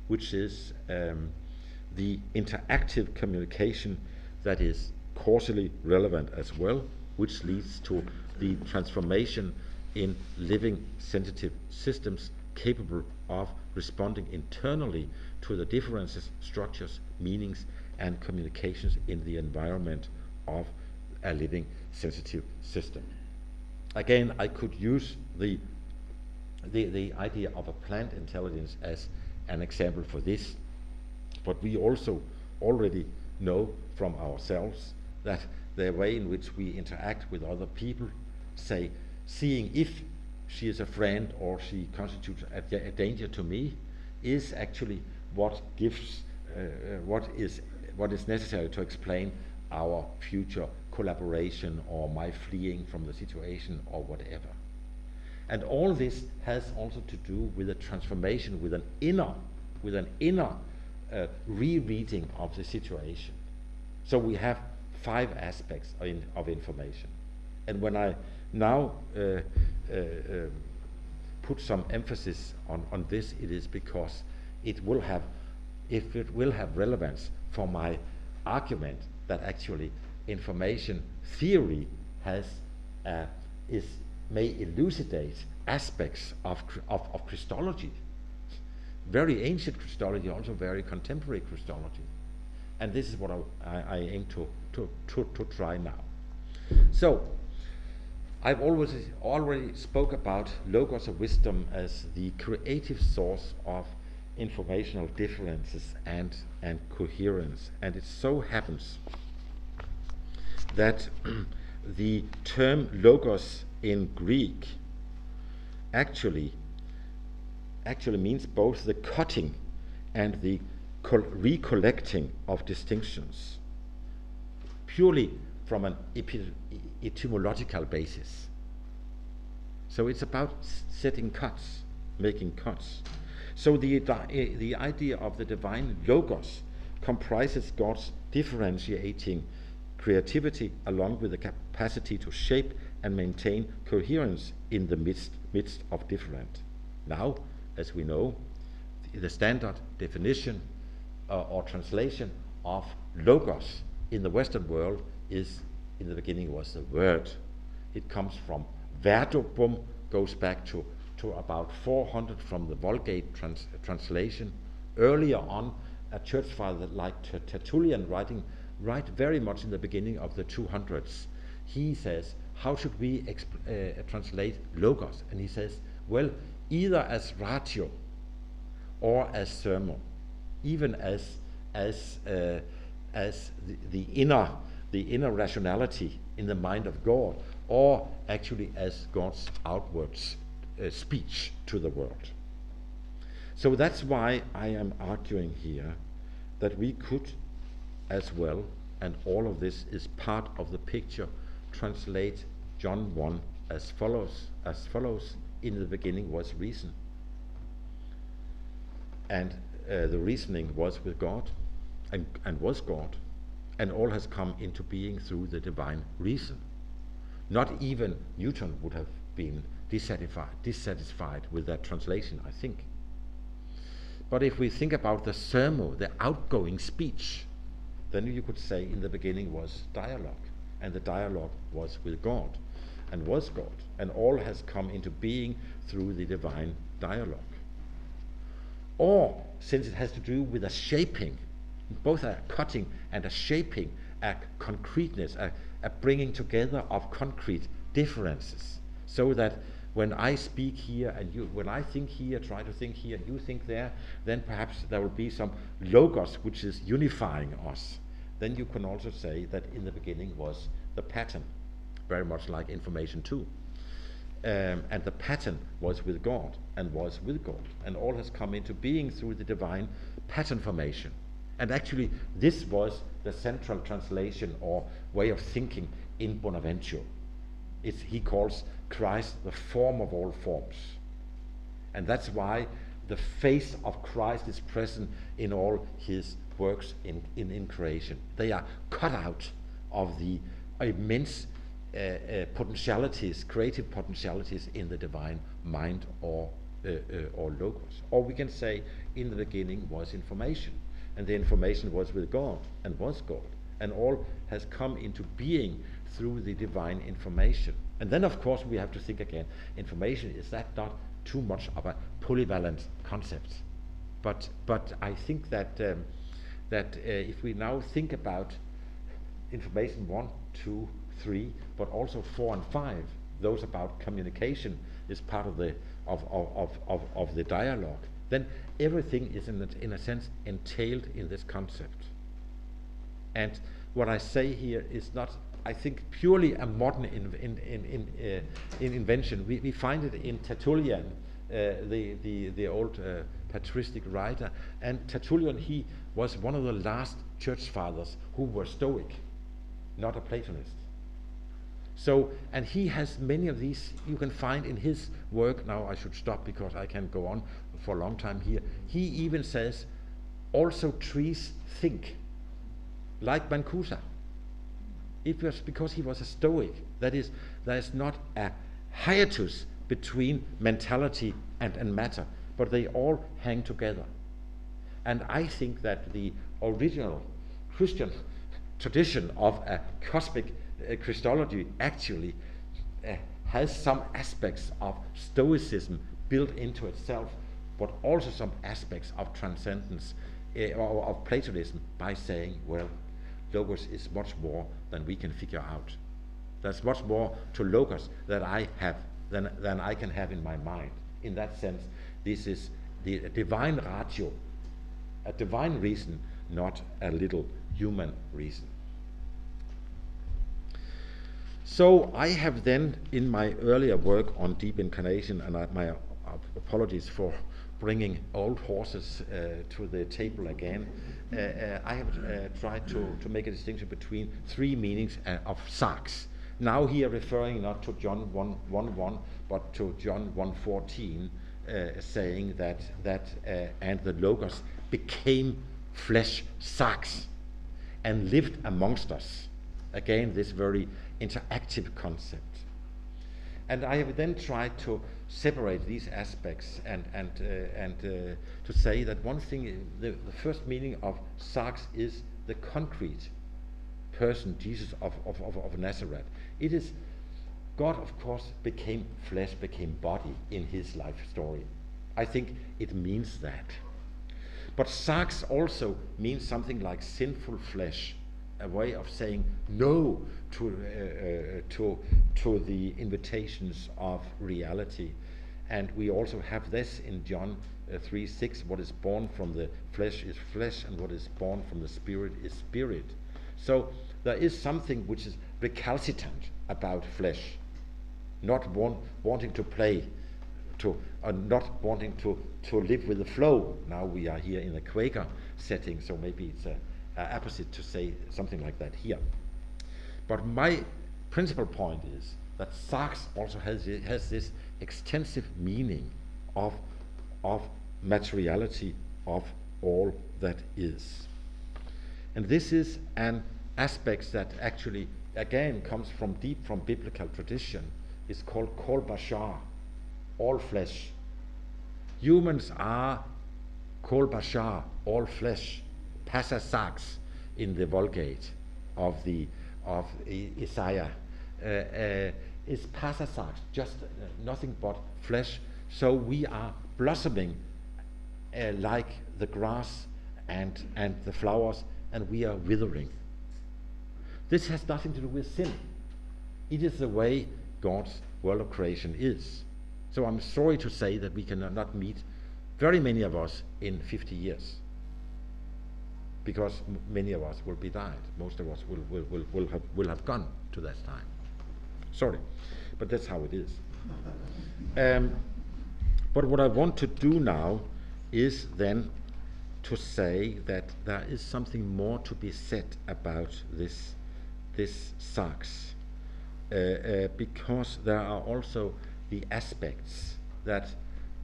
which is the interactive communication that is causally relevant as well, which leads to the transformation in living sensitive systems capable of responding internally to the differences, structures, meanings, and communications in the environment of a living sensitive system. Again, I could use the idea of a plant intelligence as an example for this, but we also already know from ourselves that the way in which we interact with other people, say, seeing if she is a friend or she constitutes a danger to me, is actually what gives what is necessary to explain our future collaboration or my fleeing from the situation or whatever. And all this has also to do with a transformation, with an inner rereading of the situation. So we have 5 aspects of information. And when I now put some emphasis on this, it is because it will have relevance for my argument that actually information theory may elucidate aspects of Christology, very ancient Christology, also very contemporary Christology, and this is what I aim to try now. So, I've already spoke about logos of wisdom as the creative source of informational differences and coherence, and it so happens that the term logos in Greek actually means both the cutting and the recollecting of distinctions, purely from an etymological basis. So it's about setting cuts, making cuts. So the idea of the divine logos comprises God's differentiating creativity along with the capacity to shape and maintain coherence in the midst of different. Now, as we know, the standard definition or translation of logos in the Western world is, in the beginning, was the word. It comes from verbum, goes back to about 400 from the Vulgate translation. Earlier on, a church father like Tertullian, right very much in the beginning of the 200s, he says, how should we translate logos? And he says, well, either as ratio or as sermon, even as the inner rationality in the mind of God, or actually as God's outward speech to the world. So that's why I am arguing here that we could as well, and all of this is part of the picture, translate John 1 as follows: in the beginning was reason, and the reasoning was with God and was God, and all has come into being through the divine reason. Not even Newton would have been dissatisfied with that translation, I think. But if we think about the sermo, the outgoing speech, then you could say in the beginning was dialogue, and the dialogue was with God, and was God, and all has come into being through the divine dialogue. Or, since it has to do with a shaping, both a cutting and a shaping, a concreteness, a bringing together of concrete differences, so that when I speak here and when I think here, try to think here, and you think there, then perhaps there will be some logos which is unifying us. Then you can also say that in the beginning was the pattern, very much like information too. And the pattern was with God and was with God, and all has come into being through the divine pattern formation. And actually this was the central translation or way of thinking in Bonaventure. He calls Christ the form of all forms, and that's why the face of Christ is present in all his works in creation. They are cut out of the immense potentialities, creative potentialities in the divine mind or logos. Or we can say, in the beginning was information, and the information was with God and was God, and all has come into being through the divine information. And then, of course, we have to think again, information, is that not too much of a polyvalent concept? But I think that if we now think about information 1, 2, 3, but also 4 and 5, those about communication is part of the dialogue, then everything is in a sense entailed in this concept. And what I say here is not, I think, purely a modern invention. We find it in Tertullian, the old patristic writer. And Tertullian, he was one of the last church fathers who were Stoic, not a Platonist. So, and he has many of these you can find in his work. Now I should stop because I can go on for a long time here. He even says, also trees think, like Mancuso. It was because he was a Stoic. That is, there is not a hiatus between mentality and matter, but they all hang together. And I think that the original Christian tradition of a cosmic Christology actually has some aspects of Stoicism built into itself, but also some aspects of transcendence or of Platonism, by saying, well, Logos is much more than we can figure out. There's much more to Logos that I have than I can have in my mind. In that sense, this is the divine ratio, a divine reason, not a little human reason. So I have then, in my earlier work on deep incarnation, and my apologies for bringing old horses to the table again, I have tried to make a distinction between 3 meanings of sarx. Now here referring not to John 1:1, but to John 1:14, saying that and the Logos became flesh, sarx, and lived amongst us. Again, this very interactive concept. And I have then tried to separate these aspects and to say that one thing, the first meaning of sarx is the concrete person, Jesus of Nazareth. It is God, of course, became flesh, became body in his life story. I think it means that. But sarx also means something like sinful flesh, a way of saying no to the invitations of reality. And we also have this in John 3:6, what is born from the flesh is flesh, and what is born from the spirit is spirit. So there is something which is recalcitrant about flesh, not wanting to play, not wanting to live with the flow. Now we are here in a Quaker setting, so maybe it's a opposite to say something like that here. But my principal point is that sarx also has this extensive meaning of materiality of all that is. And this is an aspect that actually, again, comes from deep from biblical tradition. It's called kol bashar, all flesh. Humans are kol bashar, all flesh. Pasa sarx in the Vulgate of Isaiah is pasa sarx, just nothing but flesh. So we are blossoming like the grass and the flowers, and we are withering. This has nothing to do with sin. It is the way God's world of creation is. So I'm sorry to say that we cannot meet very many of us in 50 years. Because many of us will be died. Most of us will have gone to that time. Sorry, but that's how it is. But what I want to do now is then to say that there is something more to be said about this sarx, because there are also the aspects that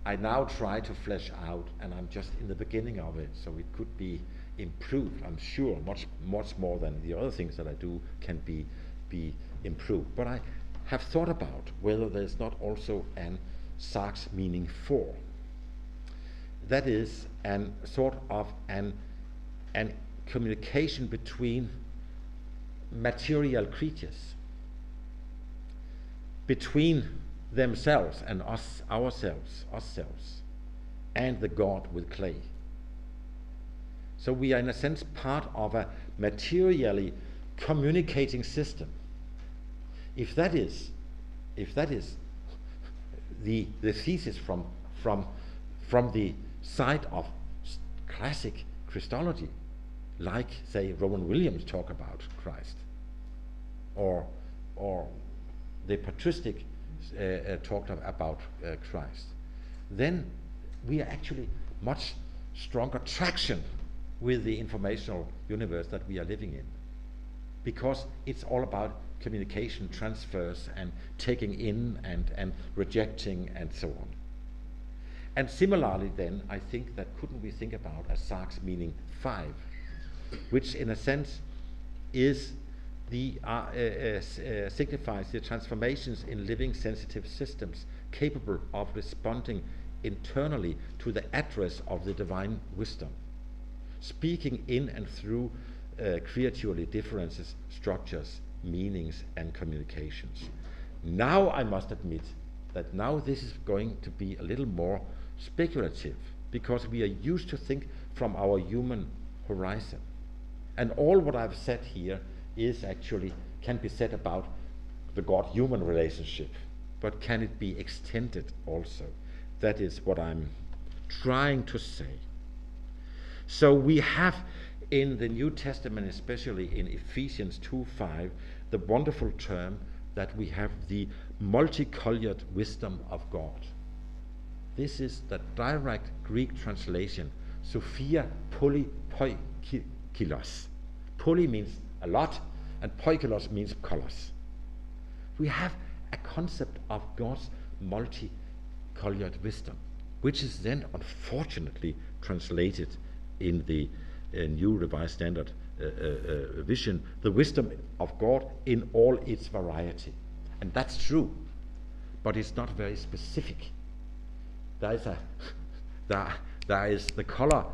I now try to flesh out, and I'm just in the beginning of it, so it could be improved, I'm sure, much more than the other things that I do can be improved. But I have thought about whether there's not also an Sachs meaning for. That is an sort of an communication between material creatures, between themselves and us, ourselves, and the God with clay. So we are in a sense part of a materially communicating system. If that is the thesis from the side of classic Christology, like say Rowan Williams talk about Christ, or the patristic talked about Christ, then we are actually much stronger traction with the informational universe that we are living in, because it's all about communication, transfers, and taking in and rejecting and so on. And similarly then, I think that couldn't we think about a Sachs meaning 5, which in a sense is the signifies the transformations in living sensitive systems capable of responding internally to the address of the divine wisdom, speaking in and through creaturely differences, structures, meanings, and communications. Now I must admit that now this is going to be a little more speculative, because we are used to think from our human horizon. And all what I've said here is actually can be said about the God-human relationship, but can it be extended also? That is what I'm trying to say. So we have in the New Testament, especially in Ephesians 2:5, the wonderful term that we have the multicolored wisdom of God. This is the direct Greek translation, Sophia polypoikilos. Poly means a lot, and poikilos means colors. We have a concept of God's multicolored wisdom, which is then unfortunately translated in the New Revised Standard Vision, the wisdom of God in all its variety. And that's true, but it's not very specific. There is the color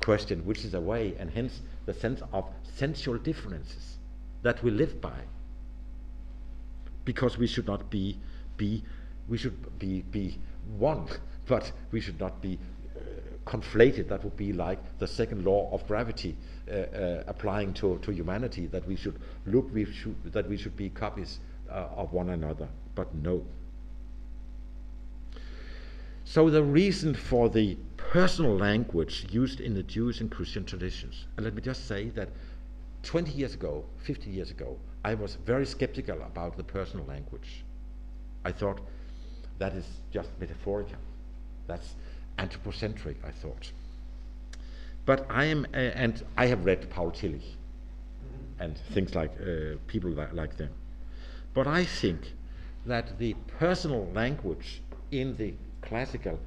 question, which is away, and hence the sense of sensual differences that we live by. Because we should not be one, but we should not be conflated. That would be like the second law of gravity applying to humanity, that we should be copies of one another. But no. So the reason for the personal language used in the Jewish and Christian traditions, and let me just say that 20 years ago, 50 years ago, I was very skeptical about the personal language. I thought that is just metaphorical. That's anthropocentric, I thought. But I am, and I have read Paul Tillich and things like people like them. But I think that the personal language in the classical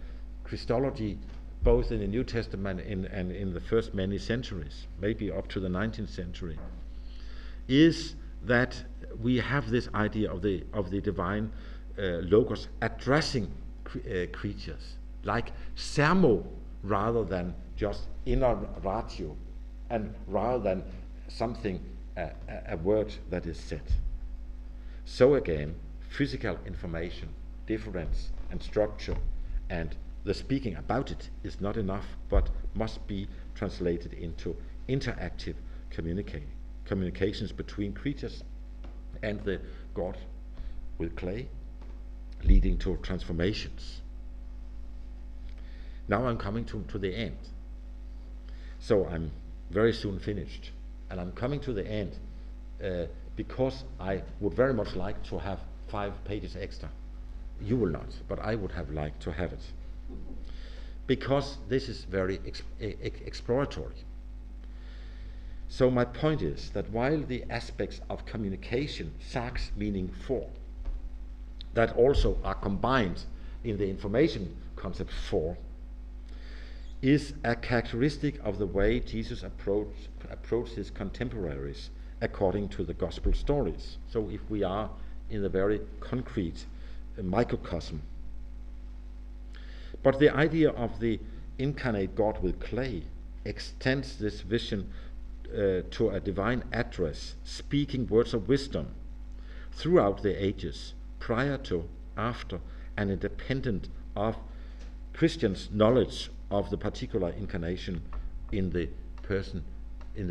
Christology, both in the New Testament and in the first many centuries, maybe up to the 19th century, is that we have this idea of the divine logos addressing creatures, like sermo, rather than just inner ratio, and rather than something, a word that is said. So again, physical information, difference and structure, and the speaking about it is not enough, but must be translated into interactive communications between creatures and the God with clay, leading to transformations. Now I'm coming to the end. So I'm very soon finished, and I'm coming to the end because I would very much like to have 5 pages extra. You will not, but I would have liked to have it, because this is very exploratory. So my point is that while the aspects of communication, Sachs meaning for, that also are combined in the information concept for, is a characteristic of the way Jesus approached his contemporaries according to the gospel stories. So if we are in a very concrete microcosm. But the idea of the incarnate God with clay extends this vision to a divine address, speaking words of wisdom throughout the ages, prior to, after, and independent of Christians' knowledge of the particular incarnation in the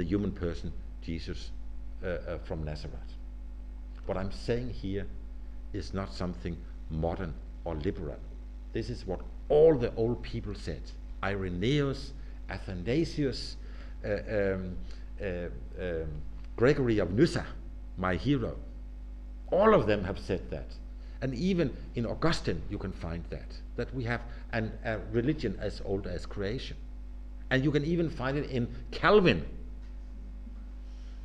human person, Jesus from Nazareth. What I'm saying here is not something modern or liberal. This is what all the old people said. Irenaeus, Athanasius, Gregory of Nyssa, my hero. All of them have said that. And even in Augustine you can find that we have a religion as old as creation. And you can even find it in Calvin.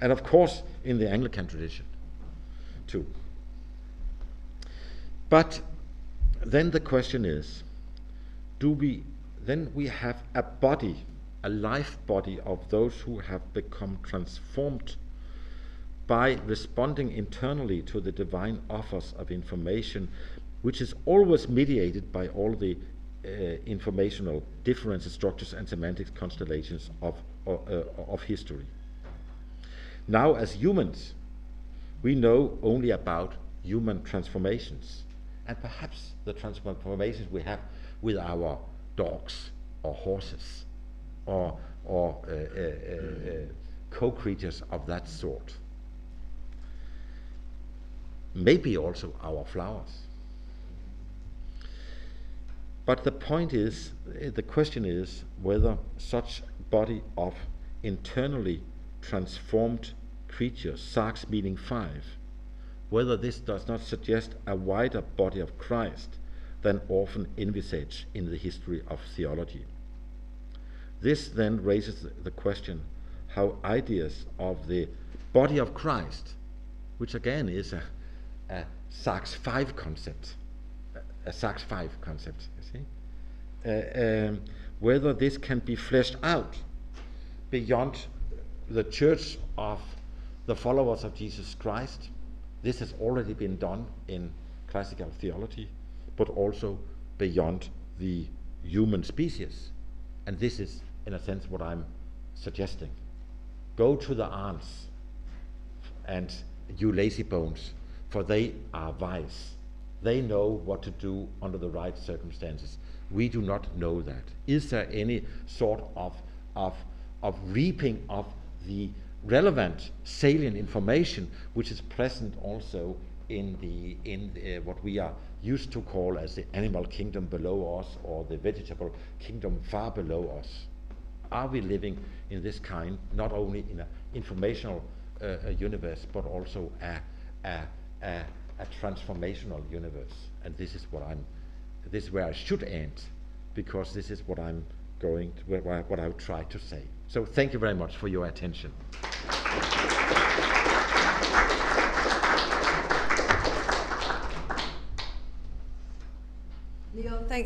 And of course in the Anglican tradition too. But then the question is, then we have a body, a life body of those who have become transformed by responding internally to the divine offers of information, which is always mediated by all the informational differences, structures, and semantic constellations of history. Now, as humans, we know only about human transformations, and perhaps the transformations we have with our dogs or horses or co-creatures of that sort. Maybe also our flowers. But the question is whether such body of internally transformed creatures, sarx meaning 5, whether this does not suggest a wider body of Christ than often envisaged in the history of theology. This then raises the question how ideas of the body of Christ, which again is a sarx 5 concept, you see, whether this can be fleshed out beyond the church of the followers of Jesus Christ. This has already been done in classical theology, but also beyond the human species. And this is, in a sense, what I'm suggesting. Go to the ants, and you lazy bones, for they are wise. They know what to do under the right circumstances. We do not know that. Is there any sort of reaping of the relevant salient information which is present also in what we are used to call as the animal kingdom below us, or the vegetable kingdom far below us? Are we living in this kind, not only in an informational universe, but also a transformational universe? And this is where I should end, because this is what I'm going to, what I would try to say. So thank you very much for your attention.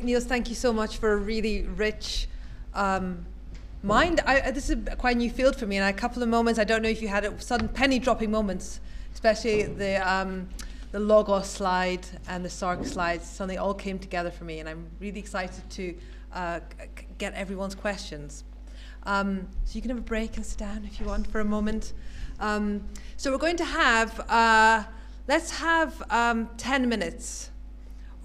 Niels, thank you so much for a really rich mind. This is quite a new field for me, and a couple of moments, I don't know if you had sudden penny dropping moments, especially the Logos slide and the Sark slides. Something all came together for me, and I'm really excited to get everyone's questions. So you can have a break and sit down if you want for a moment. So we're going to have, let's have 10 minutes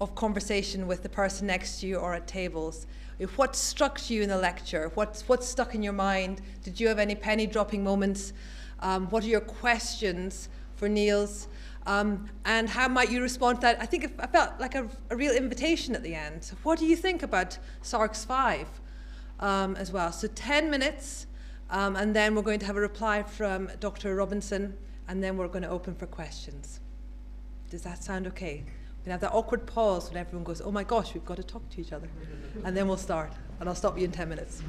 of conversation with the person next to you or at tables. If what struck you in the lecture, what's stuck in your mind? Did you have any penny dropping moments? What are your questions for Niels? And how might you respond to that? I think I felt like a real invitation at the end. What do you think about sarx 5 as well? So 10 minutes, and then we're going to have a reply from Dr. Robinson, and then we're going to open for questions. Does that sound okay? We can have that awkward pause when everyone goes, oh my gosh, we've got to talk to each other. And then we'll start, and I'll stop you in 10 minutes.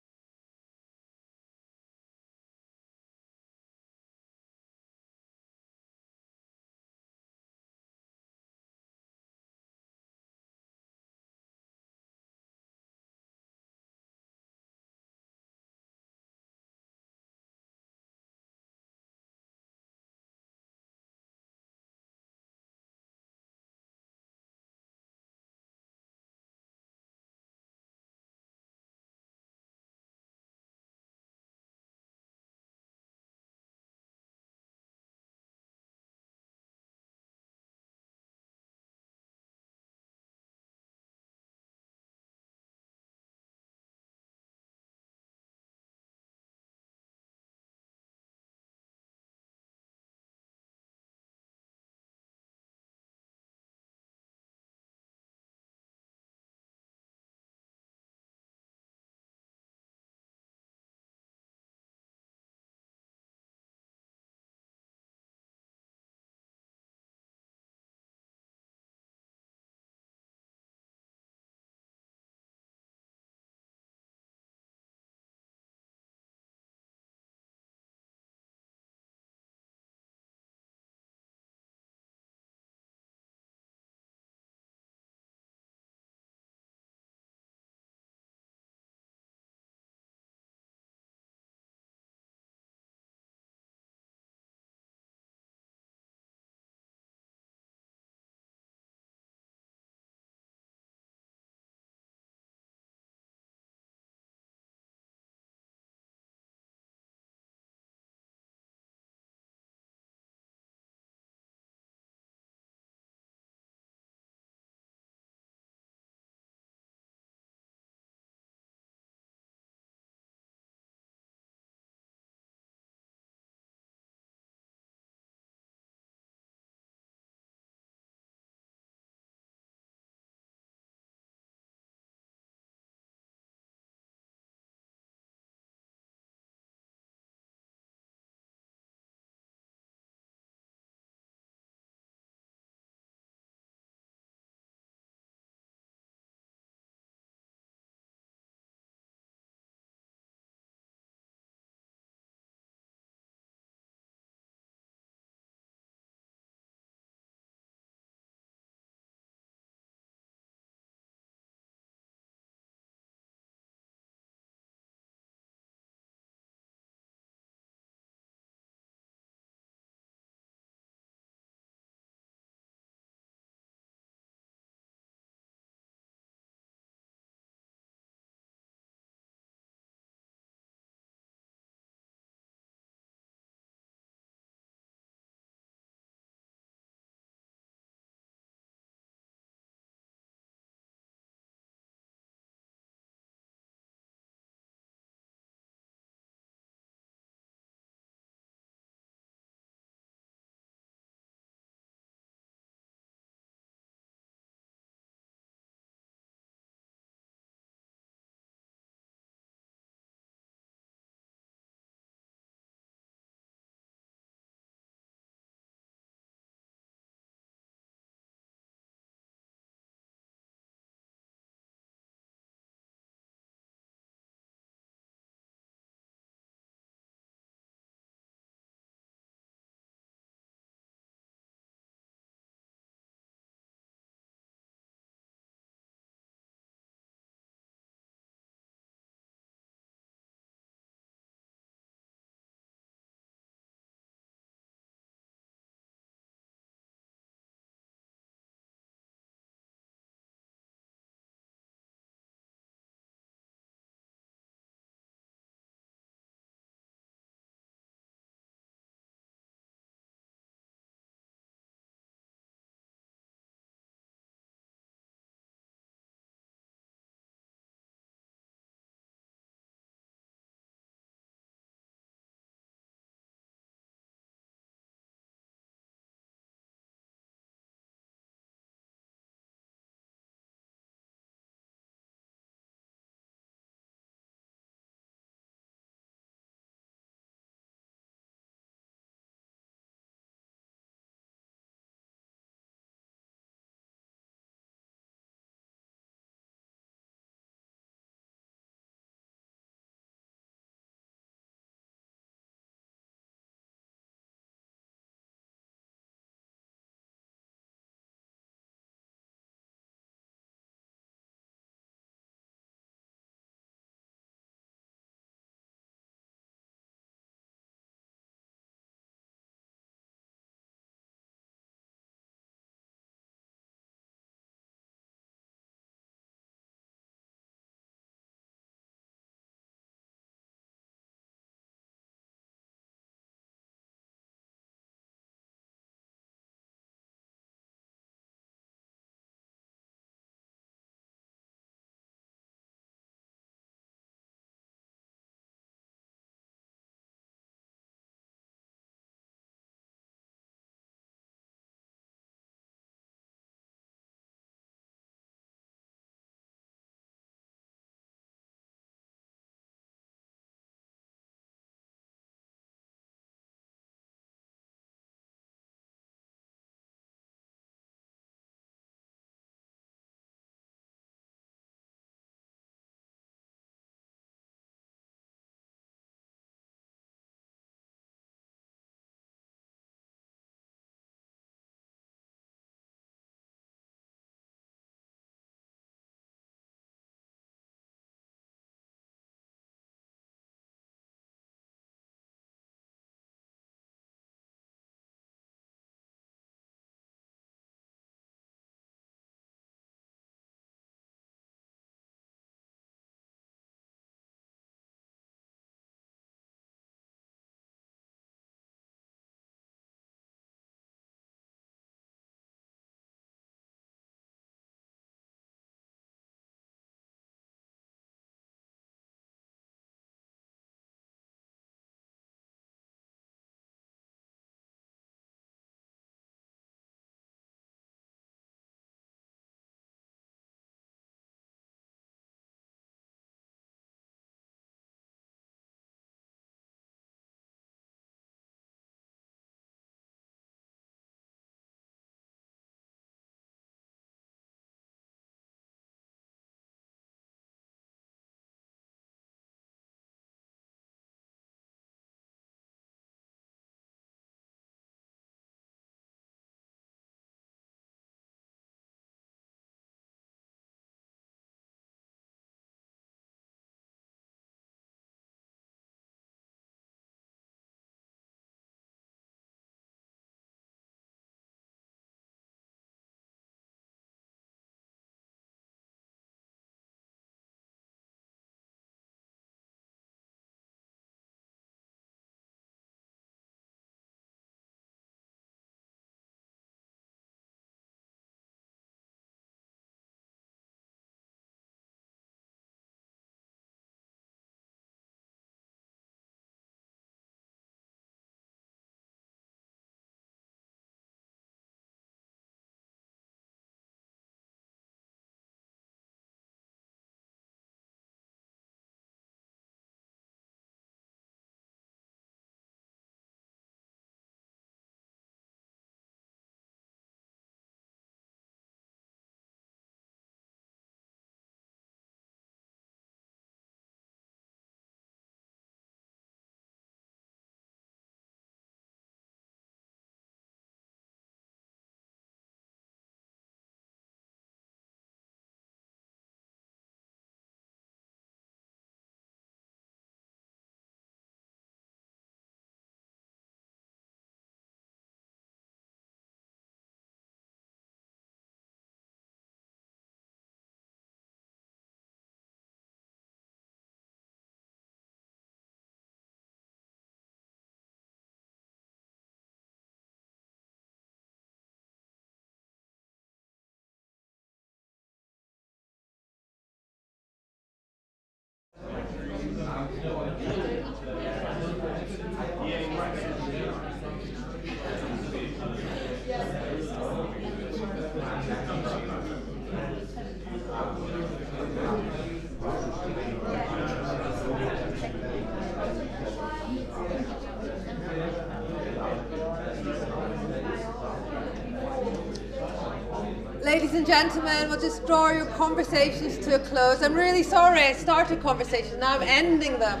Ladies and gentlemen, we'll just draw your conversations to a close. I'm really sorry I started conversations, now I'm ending them.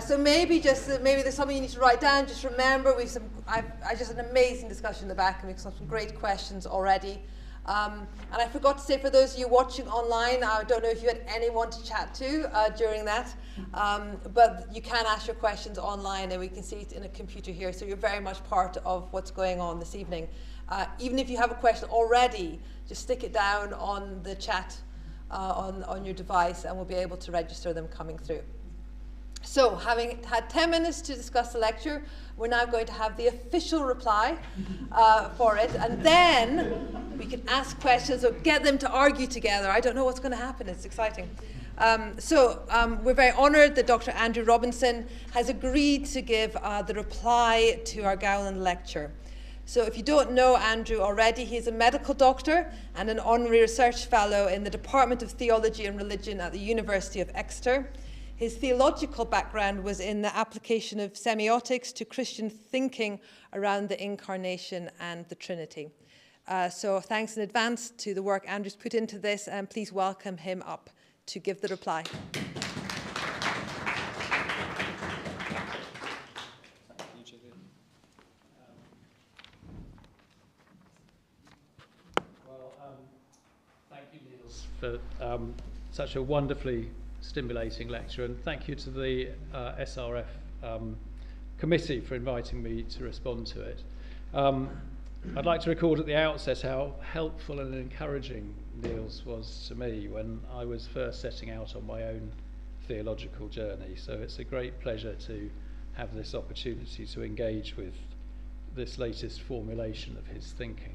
So maybe there's something you need to write down. Just remember, I just had an amazing discussion in the back, and we've got some great questions already. And I forgot to say, for those of you watching online, I don't know if you had anyone to chat to during that, but you can ask your questions online, and we can see it in a computer here, so you're very much part of what's going on this evening. Even if you have a question already, just stick it down on the chat on your device, and we'll be able to register them coming through. So, having had 10 minutes to discuss the lecture, we're now going to have the official reply for it, and then we can ask questions or get them to argue together. I don't know what's going to happen. It's exciting. We're very honoured that Dr. Andrew Robinson has agreed to give the reply to our Gowland lecture. So if you don't know Andrew already, he's a medical doctor and an honorary research fellow in the Department of Theology and Religion at the University of Exeter. His theological background was in the application of semiotics to Christian thinking around the Incarnation and the Trinity. So thanks in advance to the work Andrew's put into this, and please welcome him up to give the reply. Thank you, Niels, for such a wonderfully stimulating lecture, and thank you to the SRF committee for inviting me to respond to it. I'd like to record at the outset how helpful and encouraging Niels was to me when I was first setting out on my own theological journey, so it's a great pleasure to have this opportunity to engage with this latest formulation of his thinking.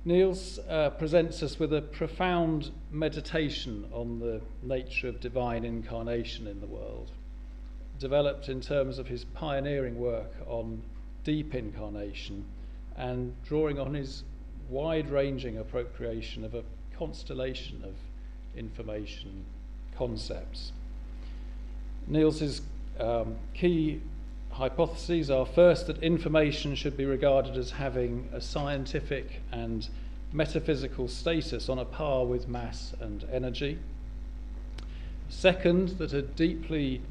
Niels presents us with a profound meditation on the nature of divine incarnation in the world, developed in terms of his pioneering work on deep incarnation and drawing on his wide-ranging appropriation of a constellation of information concepts. Niels's key hypotheses are, first, that information should be regarded as having a scientific and metaphysical status on a par with mass and energy. Second, that a deeply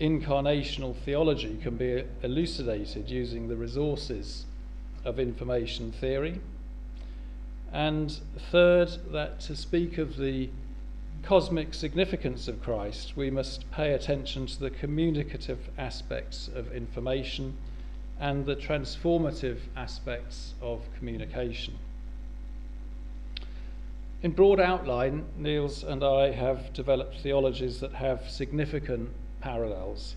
incarnational theology can be elucidated using the resources of information theory. And third, that to speak of the cosmic significance of Christ, we must pay attention to the communicative aspects of information and the transformative aspects of communication. In broad outline, Niels and I have developed theologies that have significant parallels.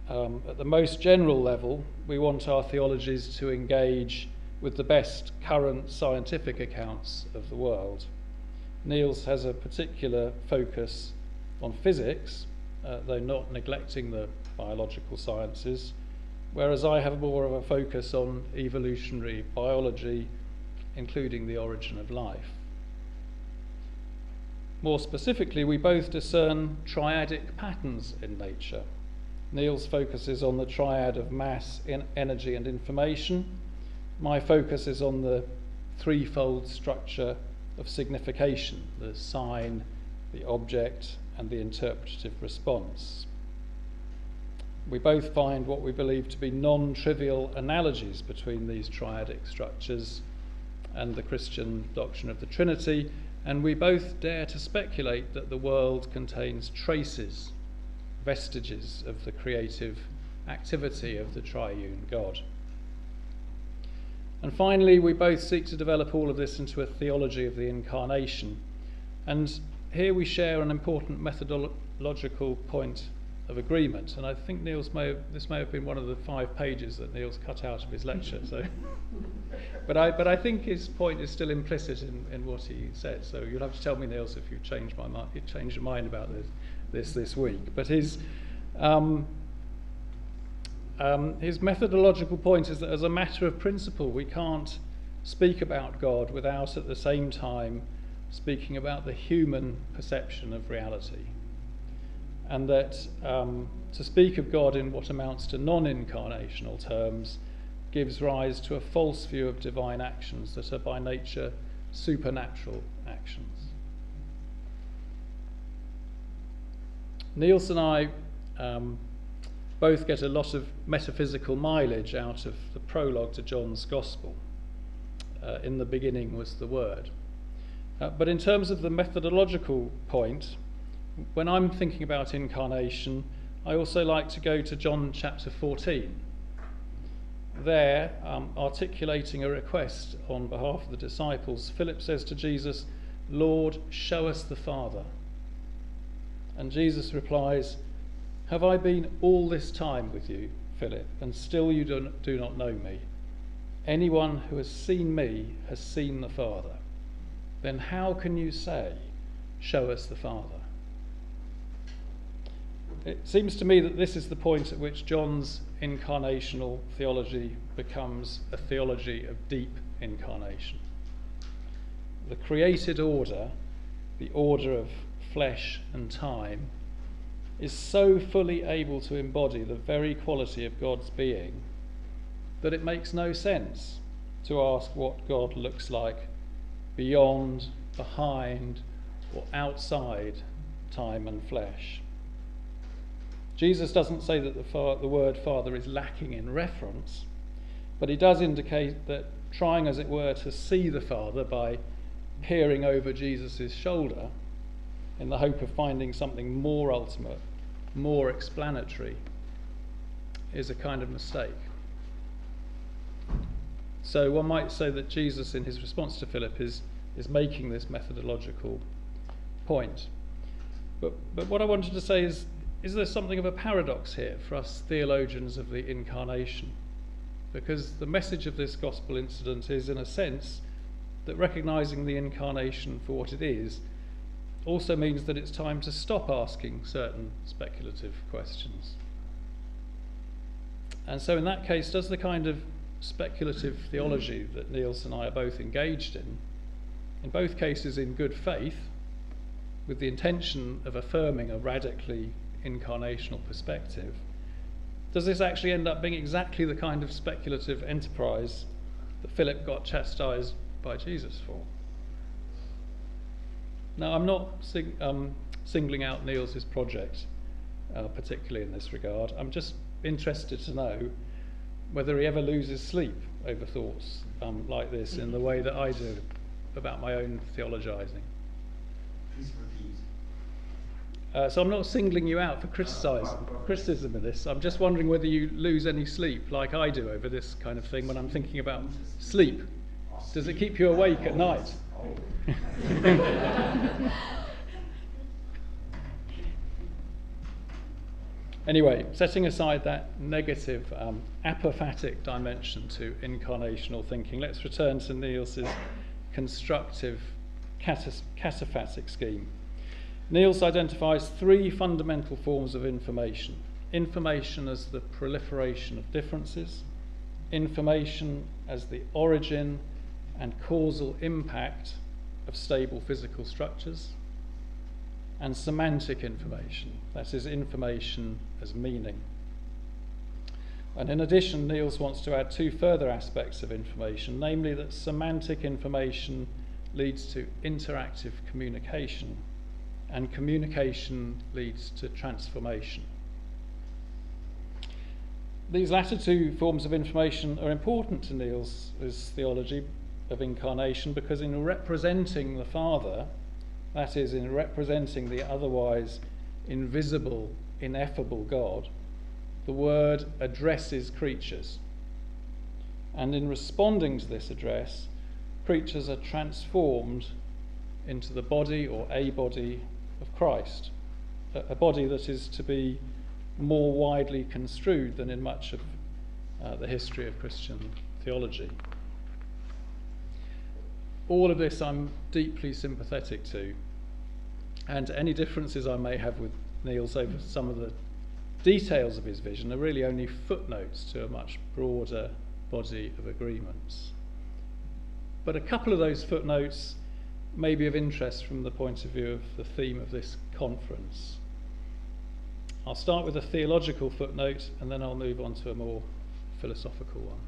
At the most general level, we want our theologies to engage with the best current scientific accounts of the world. Niels has a particular focus on physics, though not neglecting the biological sciences, whereas I have more of a focus on evolutionary biology, including the origin of life. More specifically, we both discern triadic patterns in nature. Niels focuses on the triad of mass, energy and information. My focus is on the threefold structure of signification, the sign, the object, and the interpretative response. We both find what we believe to be non-trivial analogies between these triadic structures and the Christian doctrine of the Trinity, and we both dare to speculate that the world contains traces, vestiges of the creative activity of the triune God. And finally, we both seek to develop all of this into a theology of the incarnation. And here we share an important methodological point of agreement. And I think this may have been one of the 5 pages that Niels cut out of his lecture. So, but I think his point is still implicit in what he said. So you'll have to tell me, Niels, if you've changed your mind about this week. But his methodological point is that as a matter of principle, we can't speak about God without at the same time speaking about the human perception of reality. And that to speak of God in what amounts to non-incarnational terms gives rise to a false view of divine actions that are by nature supernatural actions. Niels and I both get a lot of metaphysical mileage out of the prologue to John's Gospel. In the beginning was the Word. But in terms of the methodological point, when I'm thinking about incarnation, I also like to go to John chapter 14. There, articulating a request on behalf of the disciples, Philip says to Jesus, "Lord, show us the Father." And Jesus replies, "Have I been all this time with you, Philip, and still you do not know me? Anyone who has seen me has seen the Father. Then how can you say, 'Show us the Father'?" It seems to me that this is the point at which John's incarnational theology becomes a theology of deep incarnation. The created order, the order of flesh and time, is so fully able to embody the very quality of God's being that it makes no sense to ask what God looks like beyond, behind, or outside time and flesh. Jesus doesn't say that the word Father is lacking in reference, but he does indicate that trying, as it were, to see the Father by peering over Jesus' shoulder in the hope of finding something more ultimate, more explanatory, is a kind of mistake. So one might say that Jesus, in his response to Philip, is making this methodological point. But what I wanted to say is there something of a paradox here for us theologians of the incarnation? Because the message of this gospel incident is, in a sense, that recognising the incarnation for what it is also means that it's time to stop asking certain speculative questions. And so in that case, does the kind of speculative theology that Niels and I are both engaged in both cases in good faith, with the intention of affirming a radically incarnational perspective, does this actually end up being exactly the kind of speculative enterprise that Philip got chastised by Jesus for? Now, I'm not singling out Niels' project particularly in this regard. I'm just interested to know whether he ever loses sleep over thoughts like this in the way that I do about my own theologizing. Please repeat. So I'm not singling you out for criticism of this. I'm just wondering whether you lose any sleep like I do over this kind of thing when I'm thinking about sleep. Does it keep you awake at night? Anyway, setting aside that negative apophatic dimension to incarnational thinking, let's return to Niels' constructive cataphatic scheme. Niels identifies three fundamental forms of information. Information as the proliferation of differences, information as the origin and causal impact of stable physical structures, and semantic information, that is, information as meaning. And in addition, Niels wants to add two further aspects of information, namely that semantic information leads to interactive communication, and communication leads to transformation. These latter two forms of information are important to Niels' theology of incarnation because in representing the Father, that is, in representing the otherwise invisible, ineffable God, the Word addresses creatures. And in responding to this address, creatures are transformed into the body or a body of Christ, a body that is to be more widely construed than in much of the history of Christian theology. All of this I'm deeply sympathetic to, and any differences I may have with Niels over some of the details of his vision are really only footnotes to a much broader body of agreements. But a couple of those footnotes may be of interest from the point of view of the theme of this conference. I'll start with a theological footnote and then I'll move on to a more philosophical one.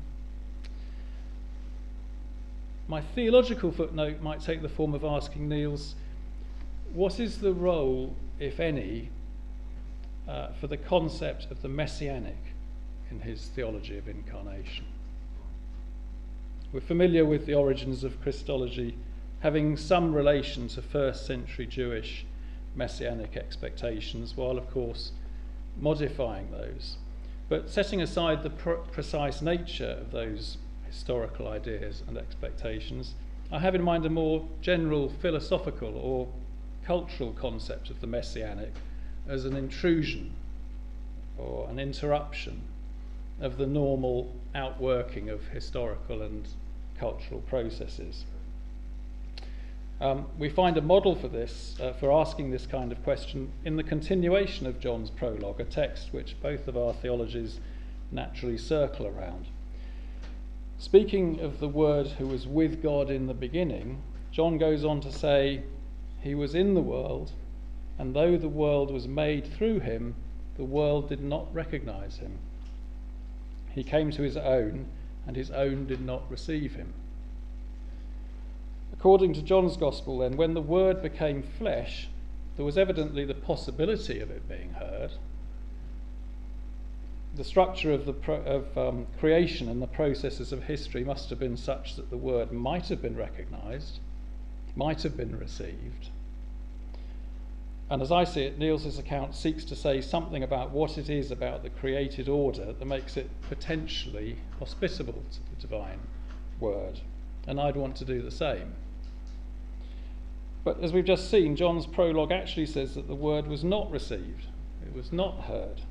My theological footnote might take the form of asking Niels, what is the role, if any, for the concept of the messianic in his theology of incarnation? We're familiar with the origins of Christology having some relation to first century Jewish messianic expectations, while of course modifying those. But setting aside the precise nature of those historical ideas and expectations, I have in mind a more general philosophical or cultural concept of the messianic as an intrusion or an interruption of the normal outworking of historical and cultural processes. We find a model for this, for asking this kind of question, in the continuation of John's prologue, a text which both of our theologies naturally circle around. Speaking of the Word who was with God in the beginning, John goes on to say, "He was in the world, and though the world was made through him, the world did not recognize him. He came to his own, and his own did not receive him." According to John's Gospel, then, when the Word became flesh, there was evidently the possibility of it being heard. The structure of creation and the processes of history must have been such that the Word might have been recognised, might have been received. And as I see it, Niels' account seeks to say something about what it is about the created order that makes it potentially hospitable to the divine Word. And I'd want to do the same. But as we've just seen, John's prologue actually says that the Word was not received, it was not heard.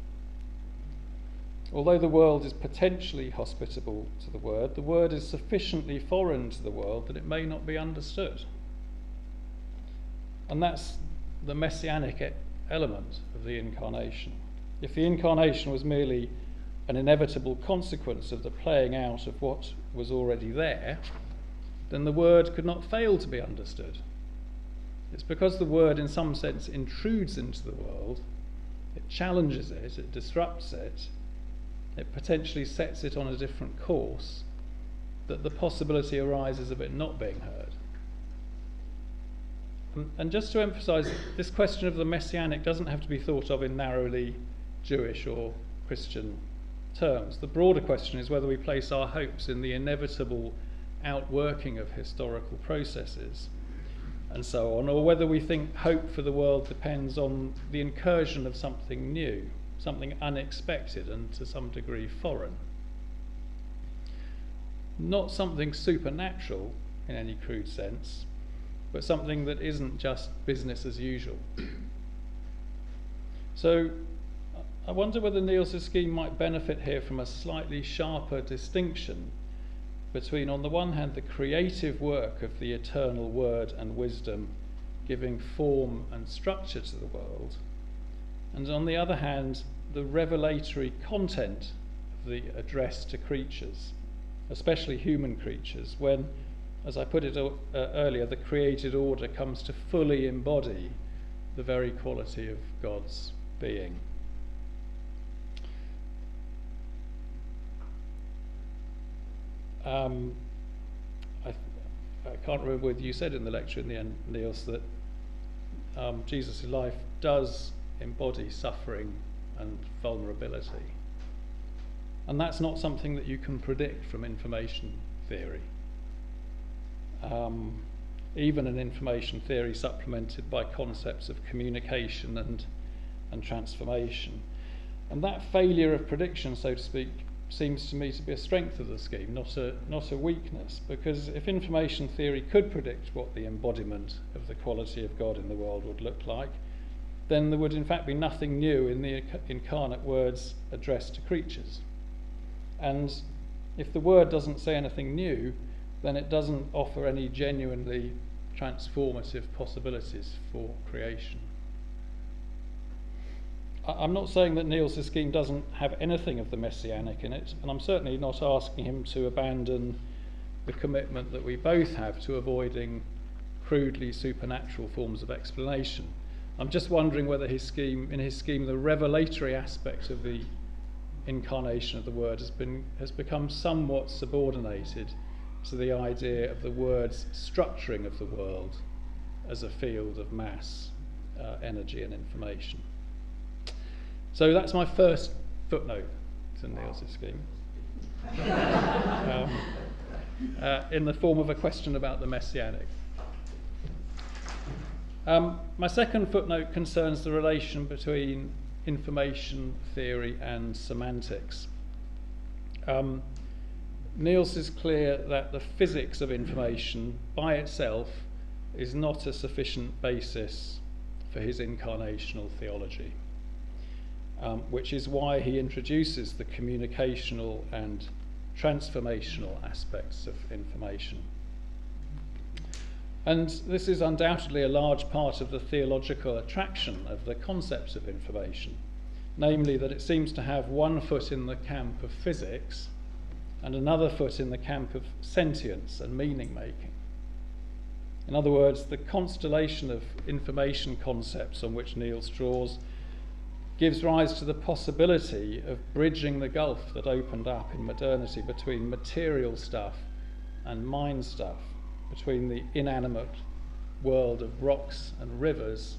Although the world is potentially hospitable to the Word is sufficiently foreign to the world that it may not be understood. And that's the messianic element of the incarnation. If the incarnation was merely an inevitable consequence of the playing out of what was already there, then the Word could not fail to be understood. It's because the Word in some sense intrudes into the world, it challenges it, it disrupts it, it potentially sets it on a different course, that the possibility arises of it not being heard. And just to emphasise, this question of the messianic doesn't have to be thought of in narrowly Jewish or Christian terms. The broader question is whether we place our hopes in the inevitable outworking of historical processes and so on, or whether we think hope for the world depends on the incursion of something new, something unexpected and to some degree foreign. Not something supernatural in any crude sense, but something that isn't just business as usual. So I wonder whether Niels' scheme might benefit here from a slightly sharper distinction between, on the one hand, the creative work of the eternal Word and wisdom giving form and structure to the world, and on the other hand, the revelatory content of the address to creatures, especially human creatures, when, as I put it earlier, the created order comes to fully embody the very quality of God's being. I can't remember whether you said in the lecture in the end, Niels, that Jesus' life does embody suffering and vulnerability. And that's not something that you can predict from information theory. Even an information theory supplemented by concepts of communication and transformation. And that failure of prediction, so to speak, seems to me to be a strength of the scheme, not a weakness, because if information theory could predict what the embodiment of the quality of God in the world would look like, then there would in fact be nothing new in the incarnate Word's address to creatures. And if the Word doesn't say anything new, then it doesn't offer any genuinely transformative possibilities for creation. I'm not saying that Niels' scheme doesn't have anything of the messianic in it, and I'm certainly not asking him to abandon the commitment that we both have to avoiding crudely supernatural forms of explanation. I'm just wondering whether in his scheme, the revelatory aspect of the incarnation of the Word has become somewhat subordinated to the idea of the word's structuring of the world as a field of mass, energy and information. So that's my first footnote to Niels' scheme, in the form of a question about the messianic. My second footnote concerns the relation between information theory and semantics. Niels is clear that the physics of information by itself is not a sufficient basis for his incarnational theology, which is why he introduces the communicational and transformational aspects of information. And this is undoubtedly a large part of the theological attraction of the concept of information, namely that it seems to have one foot in the camp of physics and another foot in the camp of sentience and meaning-making. In other words, the constellation of information concepts on which Niels draws gives rise to the possibility of bridging the gulf that opened up in modernity between material stuff and mind stuff, between the inanimate world of rocks and rivers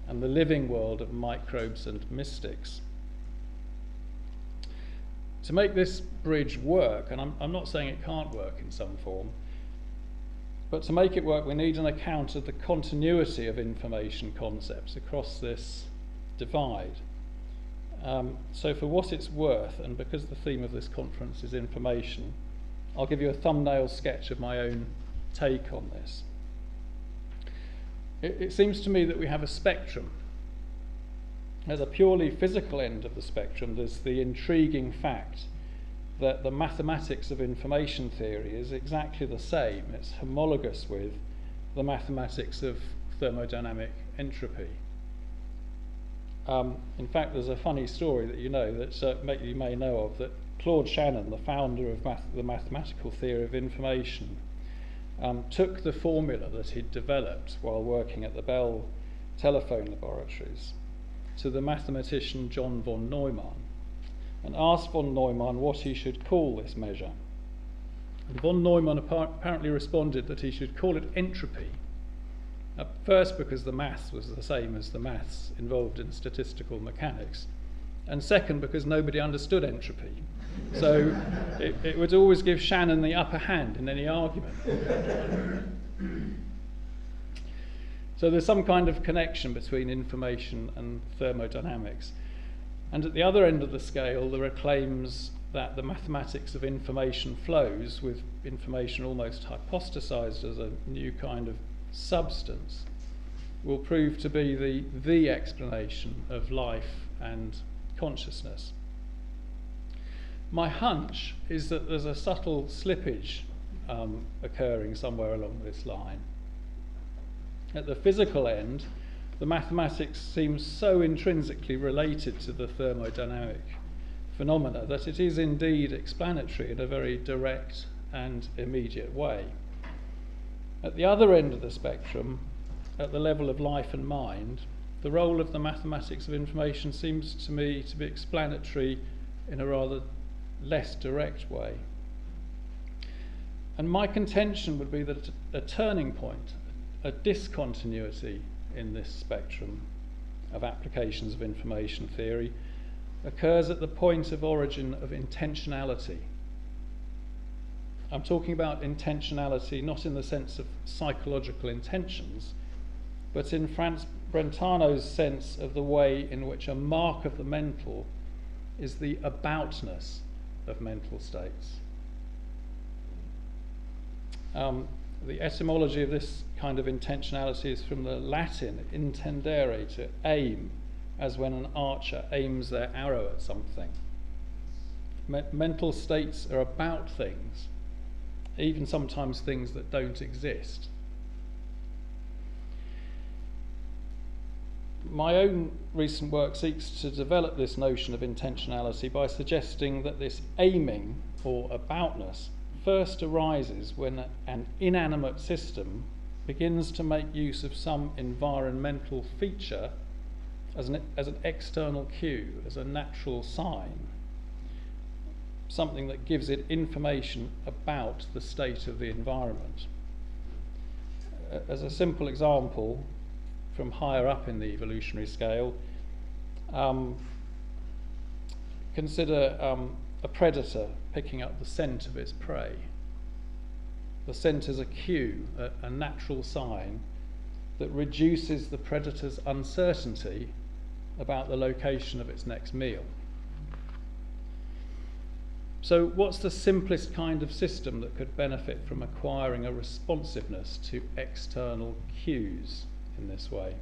and the living world of microbes and mystics. To make this bridge work, and I'm not saying it can't work in some form, but to make it work we need an account of the continuity of information concepts across this divide. So for what it's worth, and because the theme of this conference is information, I'll give you a thumbnail sketch of my own take on this. It seems to me that we have a spectrum. At the purely physical end of the spectrum, there's the intriguing fact that the mathematics of information theory is exactly the same. It's homologous with the mathematics of thermodynamic entropy. In fact, there's a funny story that you know, that you may know of, that Claude Shannon, the founder of the mathematical theory of information, took the formula that he'd developed while working at the Bell telephone laboratories to the mathematician John von Neumann and asked von Neumann what he should call this measure. And von Neumann apparently responded that he should call it entropy. First, because the maths was the same as the maths involved in statistical mechanics, and second, because nobody understood entropy. So it would always give Shannon the upper hand in any argument. So there's some kind of connection between information and thermodynamics. And at the other end of the scale, there are claims that the mathematics of information flows, with information almost hypostasized as a new kind of substance, will prove to be the explanation of life and consciousness. My hunch is that there's a subtle slippage occurring somewhere along this line. At the physical end, the mathematics seems so intrinsically related to the thermodynamic phenomena that it is indeed explanatory in a very direct and immediate way. At the other end of the spectrum, at the level of life and mind, the role of the mathematics of information seems to me to be explanatory in a rather less direct way. And my contention would be that a turning point, a discontinuity in this spectrum of applications of information theory, occurs at the point of origin of intentionality. I'm talking about intentionality not in the sense of psychological intentions, but in Franz Brentano's sense of the way in which a mark of the mental is the aboutness of mental states. The etymology of this kind of intentionality is from the Latin intendere, to aim, as when an archer aims their arrow at something. Mental states are about things, even sometimes things that don't exist. My own recent work seeks to develop this notion of intentionality by suggesting that this aiming, or aboutness, first arises when an inanimate system begins to make use of some environmental feature as an external cue, as a natural sign. something that gives it information about the state of the environment. As a simple example, from higher up in the evolutionary scale, consider a predator picking up the scent of its prey. The scent is a cue, a natural sign that reduces the predator's uncertainty about the location of its next meal. So what's the simplest kind of system that could benefit from acquiring a responsiveness to external cues in this way?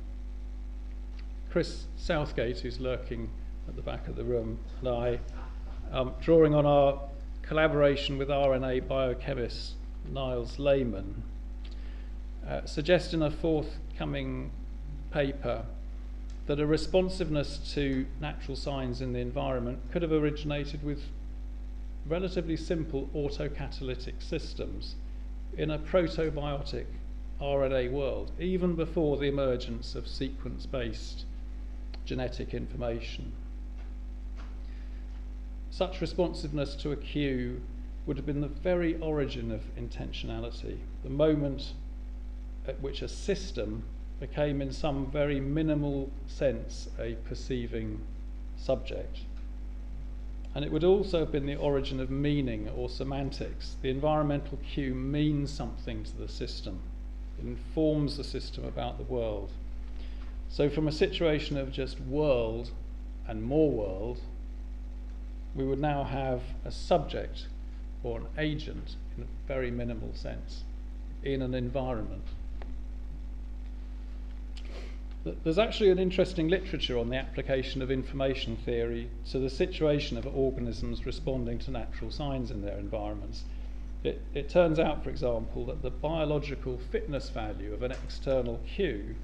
Chris Southgate, who's lurking at the back of the room, and I, drawing on our collaboration with RNA biochemist Niels Gregersen, suggest in a forthcoming paper that a responsiveness to natural signs in the environment could have originated with relatively simple autocatalytic systems in a protobiotic RNA world, even before the emergence of sequence-based genetic information. Such responsiveness to a cue would have been the very origin of intentionality, the moment at which a system became in some very minimal sense a perceiving subject. And it would also have been the origin of meaning or semantics. The environmental cue means something to the system. It informs the system about the world. So from a situation of just world and more world, we would now have a subject or an agent in a very minimal sense in an environment. There's actually an interesting literature on the application of information theory to the situation of organisms responding to natural signs in their environments. It turns out, for example, that the biological fitness value of an external cue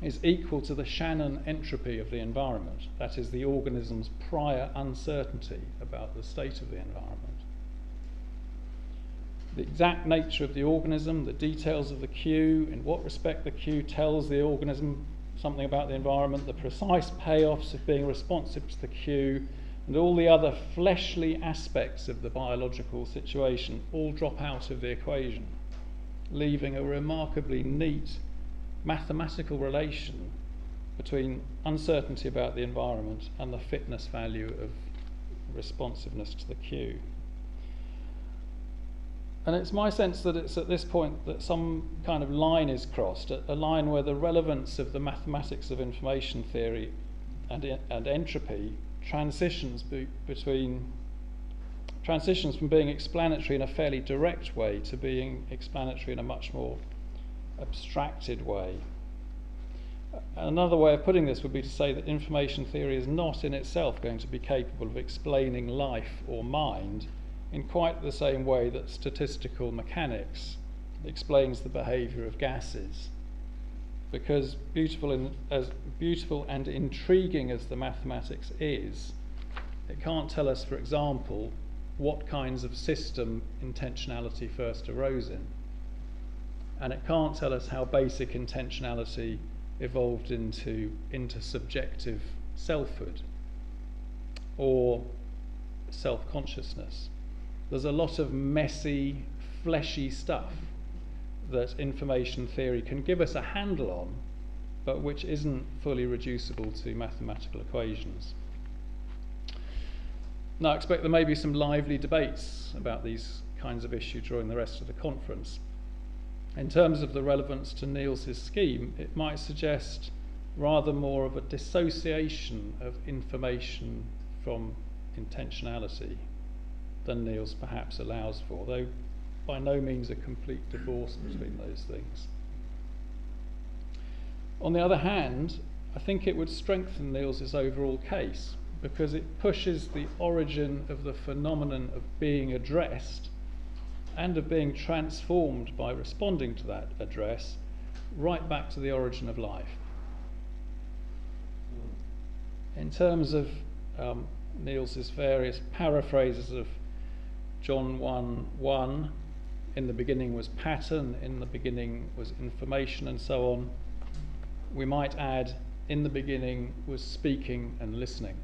is equal to the Shannon entropy of the environment, that is, the organism's prior uncertainty about the state of the environment. The exact nature of the organism, the details of the cue, in what respect the cue tells the organism something about the environment, the precise payoffs of being responsive to the cue, and all the other fleshly aspects of the biological situation all drop out of the equation, leaving a remarkably neat mathematical relation between uncertainty about the environment and the fitness value of responsiveness to the cue. And it's my sense that it's at this point that some kind of line is crossed, a line where the relevance of the mathematics of information theory and entropy transitions from being explanatory in a fairly direct way to being explanatory in a much more abstracted way. Another way of putting this would be to say that information theory is not in itself going to be capable of explaining life or mind in quite the same way that statistical mechanics explains the behaviour of gases. Because as beautiful and intriguing as the mathematics is, it can't tell us, for example, what kinds of system intentionality first arose in. And it can't tell us how basic intentionality evolved into intersubjective selfhood or self-consciousness. There's a lot of messy, fleshy stuff that information theory can give us a handle on, but which isn't fully reducible to mathematical equations. Now, I expect there may be some lively debates about these kinds of issues during the rest of the conference. In terms of the relevance to Niels's scheme, it might suggest rather more of a dissociation of information from intentionality than Niels perhaps allows for, though by no means a complete divorce between those things. On the other hand, I think it would strengthen Niels's overall case, because it pushes the origin of the phenomenon of being addressed and of being transformed by responding to that address right back to the origin of life. In terms of Niels's various paraphrases of John 1:1, in the beginning was pattern, in the beginning was information, and so on, we might add, in the beginning was speaking and listening.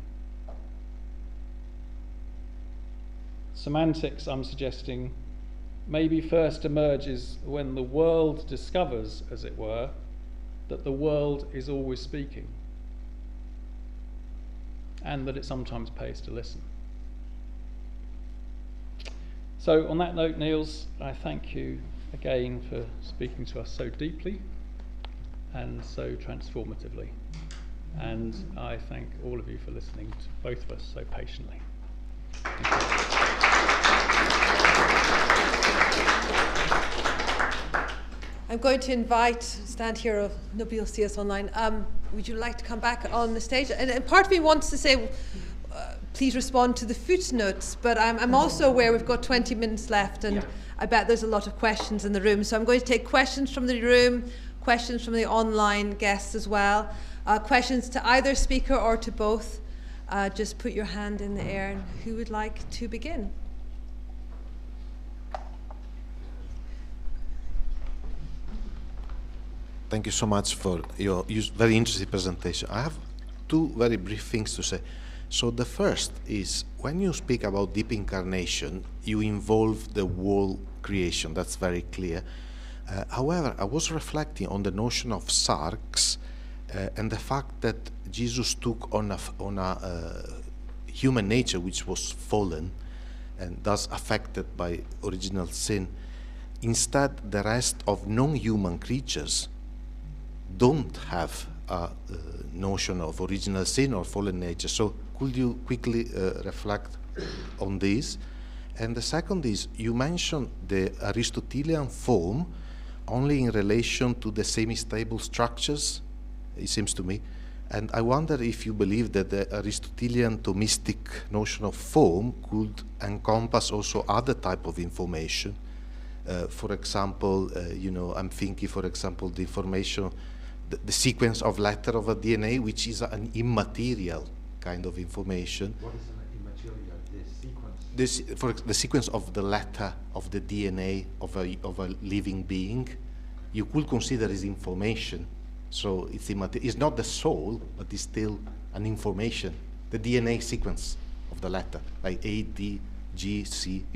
Semantics, I'm suggesting, maybe first emerges when the world discovers, as it were, that the world is always speaking, and that it sometimes pays to listen. So on that note, Niels, I thank you again for speaking to us so deeply and so transformatively. And I thank all of you for listening to both of us so patiently. I'm going to invite, stand here, nobody will see us online. Would you like to come back on the stage? And part of me wants to say, please respond to the footnotes, but I'm also aware we've got 20 minutes left, and I bet there's a lot of questions in the room. So I'm going to take questions from the room, questions from the online guests as well, questions to either speaker or to both. Just put your hand in the air, and who would like to begin? Thank you so much for your very interesting presentation. I have two very brief things to say. So the first is, when you speak about deep incarnation, you involve the whole creation. That's very clear. However, I was reflecting on the notion of sarx and the fact that Jesus took on a human nature which was fallen and thus affected by original sin. Instead, the rest of non-human creatures don't have a notion of original sin or fallen nature. So could you quickly reflect on this? And the second is, you mentioned the Aristotelian form only in relation to the semi-stable structures, it seems to me. And I wonder if you believe that the Aristotelian Thomistic notion of form could encompass also other type of information. For example, I'm thinking, for example, the information, the sequence of letter of a DNA, which is an immaterial kind of information. What is an immaterial? The sequence? For the sequence of the letter of the DNA of a living being, you could consider as information. So it's immaterial. It's not the soul, but it's still an information. The DNA sequence of the letter, like A, D, G, C.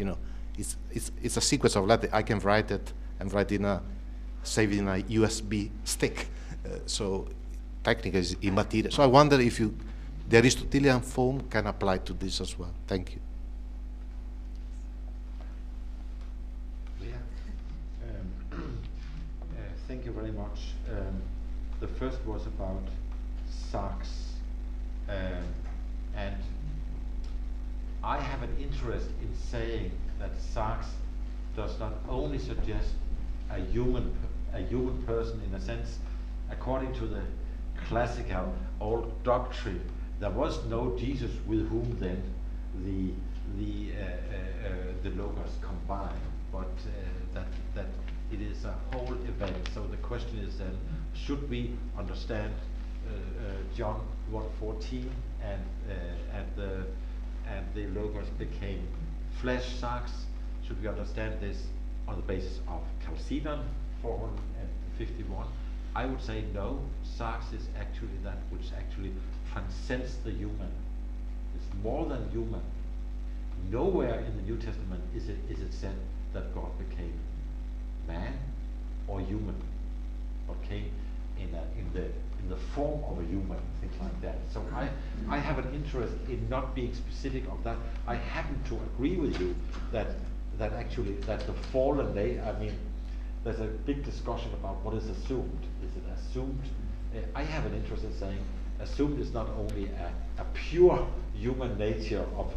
It's a sequence of letters. I can write it and save it in a USB stick. So technically it's immaterial. So I wonder if the Aristotelian form can apply to this as well. Thank you. Thank you very much. The first was about sarx, and I have an interest in saying that sarx does not only suggest a human person in a sense. According to the classical old doctrine, there was no Jesus with whom then the logos combine, but that it is a whole event. So the question is then, should we understand John 1:14 and the logos became flesh, sarx? Should we understand this on the basis of Chalcedon 451? I would say no. Sarx is actually that which actually transcends the human. It's more than human. Nowhere in the New Testament is it said that God became man or human, or came in the form of a human, things like that. So I have an interest in not being specific of that. I happen to agree with you that actually the fallen there's a big discussion about what is assumed. Is it assumed? I have an interest in saying assumed is not only a pure human nature of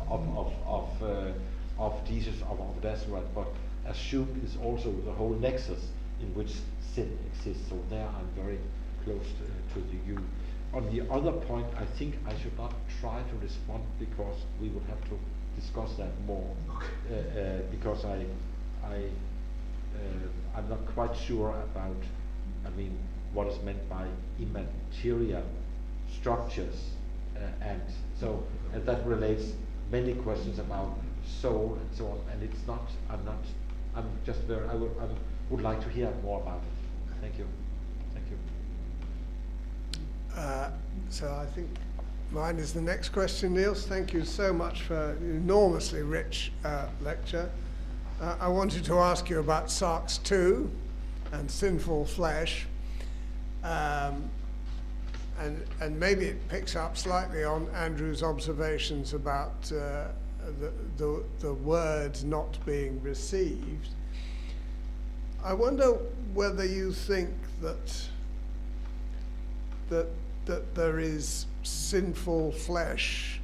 Jesus of Nazareth, but assumed is also the whole nexus in which sin exists. So there I'm very close to you. On the other point, I think I should not try to respond because we would have to discuss that more. Okay. Because I'm not quite sure about, what is meant by immaterial structures, and that relates many questions about soul and so on. And it's not. I'm just very. I would like to hear more about it. Thank you. Thank you. So I think Mine is the next question, Niels. Thank you so much for an enormously rich lecture. I wanted to ask you about Sarx 2 and sinful flesh. And maybe it picks up slightly on Andrew's observations about the words not being received. I wonder whether you think that there is sinful flesh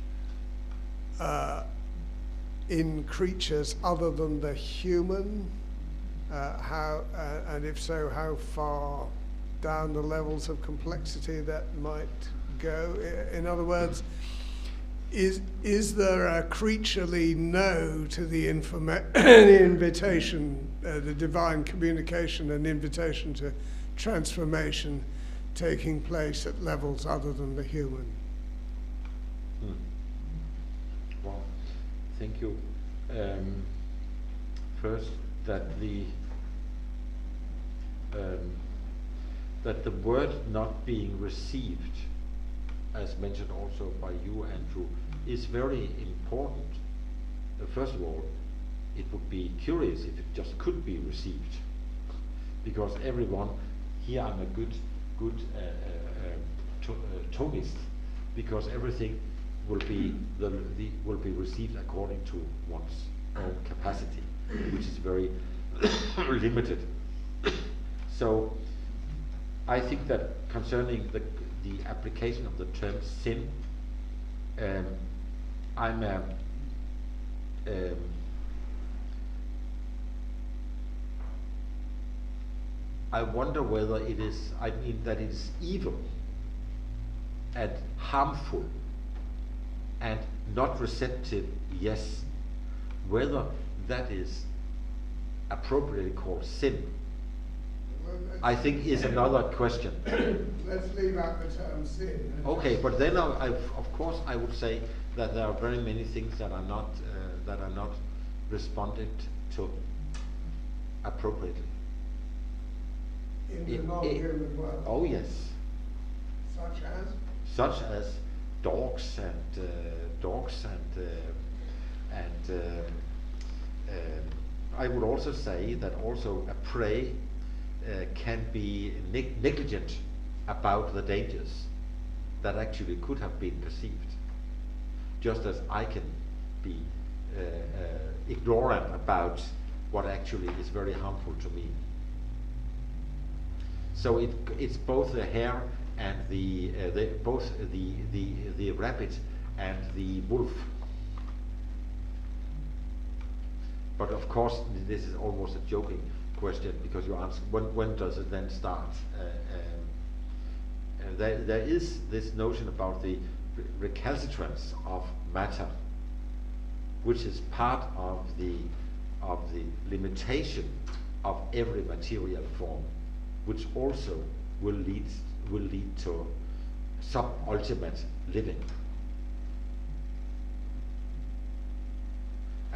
in creatures other than the human, and if so, how far down the levels of complexity that might go? In other words, is there a creaturely no to the invitation, the divine communication and invitation to transformation taking place at levels other than the human? Well, thank you. First, that the word not being received, as mentioned also by you, Andrew, is very important. First of all, it would be curious if it just could be received, because everyone here, I'm a good tonist, because everything will be will be received according to one's own capacity, which is very limited. So I think that concerning the application of the term sin, I wonder whether it is, I mean that it is evil and harmful and not receptive, yes, whether that is appropriately called sin, I think is another question. Let's leave out the term sin. Okay, but then of course I would say that there are very many things that are not responded to appropriately. In the non-human world? Oh yes. Such as? Such as dogs and I would also say that also a prey can be negligent about the dangers that actually could have been perceived, just as I can be ignorant about what actually is very harmful to me. So it's both the hare and the rabbit and the wolf. But of course, this is almost a joking question, because you ask when does it then start? There is this notion about the recalcitrance of matter, which is part of the limitation of every material form, which also will lead to sub-ultimate living.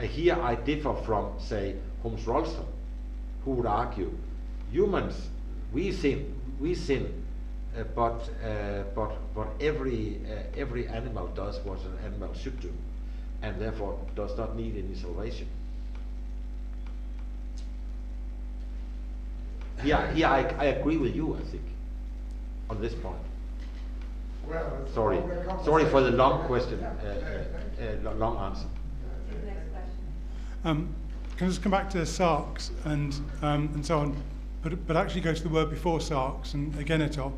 Here I differ from, say, Holmes Rolston, who would argue, humans, we sin, but every animal does what an animal should do, and therefore does not need any salvation. Here I agree with you, I think, on this point. Well, sorry for the long question, long answer. Can I just come back to sarx and so on, but actually go to the word before sarx and ageneto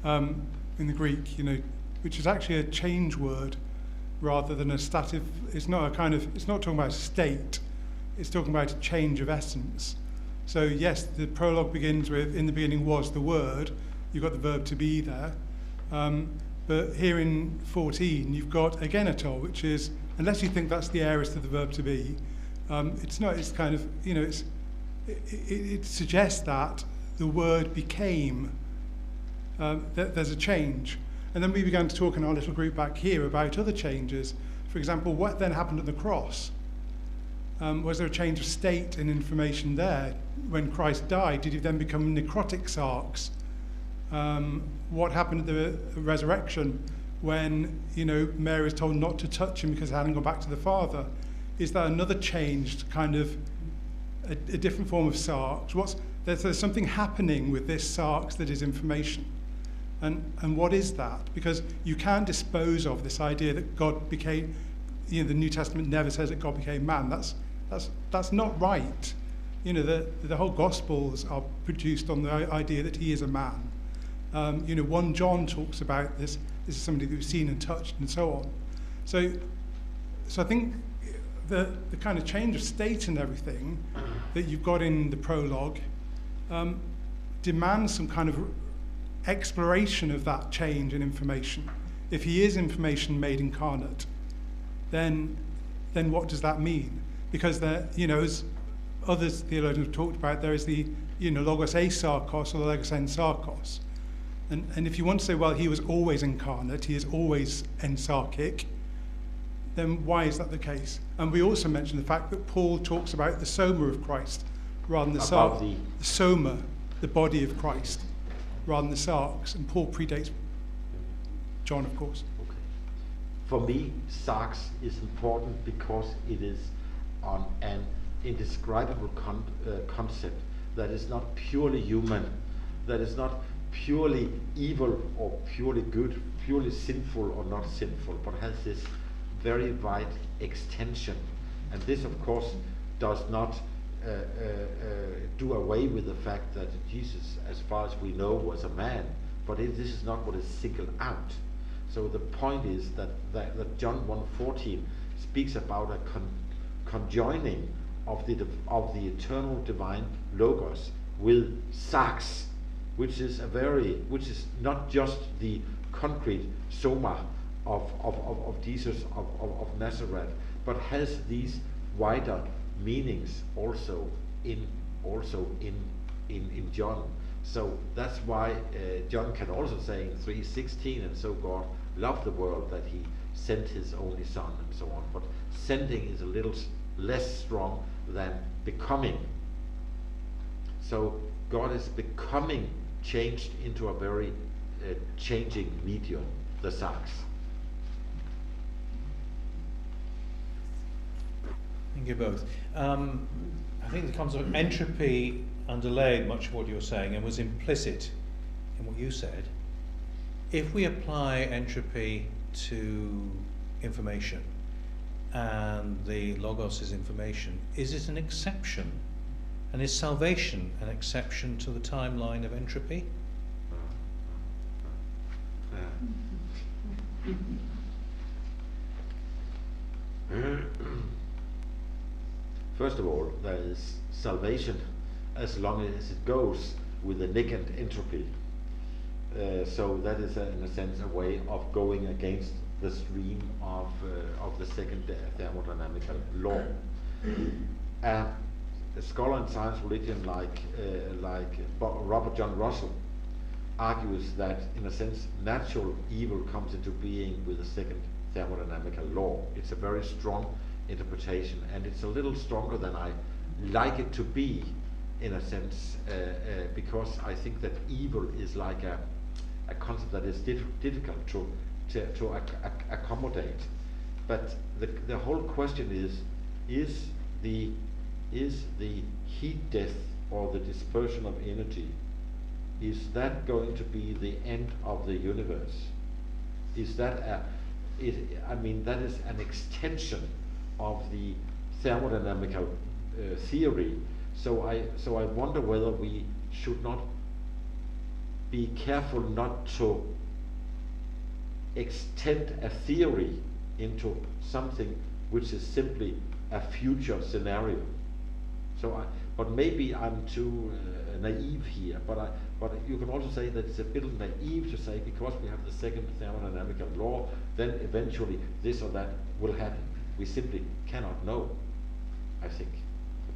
in the Greek, which is actually a change word rather than a stative. It's not talking about a state. It's talking about a change of essence. So yes, the prologue begins with, in the beginning was the word. You've got the verb to be there. But here in 14, you've got ageneto, which is, unless you think that's the aorist of the verb to be, it's not, it's kind of, it suggests that the word became, that there's a change. And then we began to talk in our little group back here about other changes. For example, what then happened at the cross? Was there a change of state and information there? When Christ died, did he then become necrotic sarx? What happened at the resurrection? when, you know, Mary is told not to touch him because he hadn't gone back to the Father? Is that another changed kind of a different form of sarx? There's something happening with this sarx that is information. And what is that? Because you can't dispose of this idea that God became, you know, the New Testament never says that God became man. That's not right. You know, the whole Gospels are produced on the idea that he is a man. You know, 1 John talks about this is somebody that we've seen and touched and so on. So I think the kind of change of state and everything that you've got in the prologue demands some kind of exploration of that change in information. If he is information made incarnate, then what does that mean? Because there, you know, as others theologians have talked about, there is the, you know, logos a sarkos or the logos en sarkos. And if you want to say, well, he was always incarnate, he is always ensarchic, then why is that the case? And we also mentioned the fact that Paul talks about the soma of Christ rather than the soma, the body of Christ, rather than the sarx. And Paul predates John, of course. Okay. For me, sarx is important because it is on an indescribable concept that is not purely human, that is not purely evil or purely good, purely sinful or not sinful, but has this very wide extension. And this, of course, does not do away with the fact that Jesus, as far as we know, was a man, but this is not what is singled out. So the point is that John 1:14 speaks about a conjoining of the eternal divine logos with sarx, which is not just the concrete soma of Jesus of Nazareth, but has these wider meanings also in John. So that's why John can also say in 3:16, and so God loved the world that he sent his only son, and so on. But sending is a little less strong than becoming. So God is becoming changed into a very changing medium, the sarx. Thank you both. I think the concept of entropy underlaid much of what you were saying and was implicit in what you said. If we apply entropy to information and the logos is information, is it an exception? And is salvation an exception to the timeline of entropy? First of all, there is salvation as long as it goes with the negant entropy. So that is, in a sense, a way of going against the stream of the second thermodynamical law. A scholar in science religion like Robert John Russell argues that, in a sense, natural evil comes into being with the second thermodynamical law. It's a very strong interpretation, and it's a little stronger than I like it to be, in a sense, because I think that evil is like a concept that is difficult to accommodate. But the whole question is the heat death or the dispersion of energy, is that going to be the end of the universe? Is that I mean, that is an extension of the thermodynamical theory. So I wonder whether we should not be careful not to extend a theory into something which is simply a future scenario. But maybe I'm too naive here. But you can also say that it's a bit naive to say because we have the second thermodynamical law, then eventually this or that will happen. We simply cannot know, I think,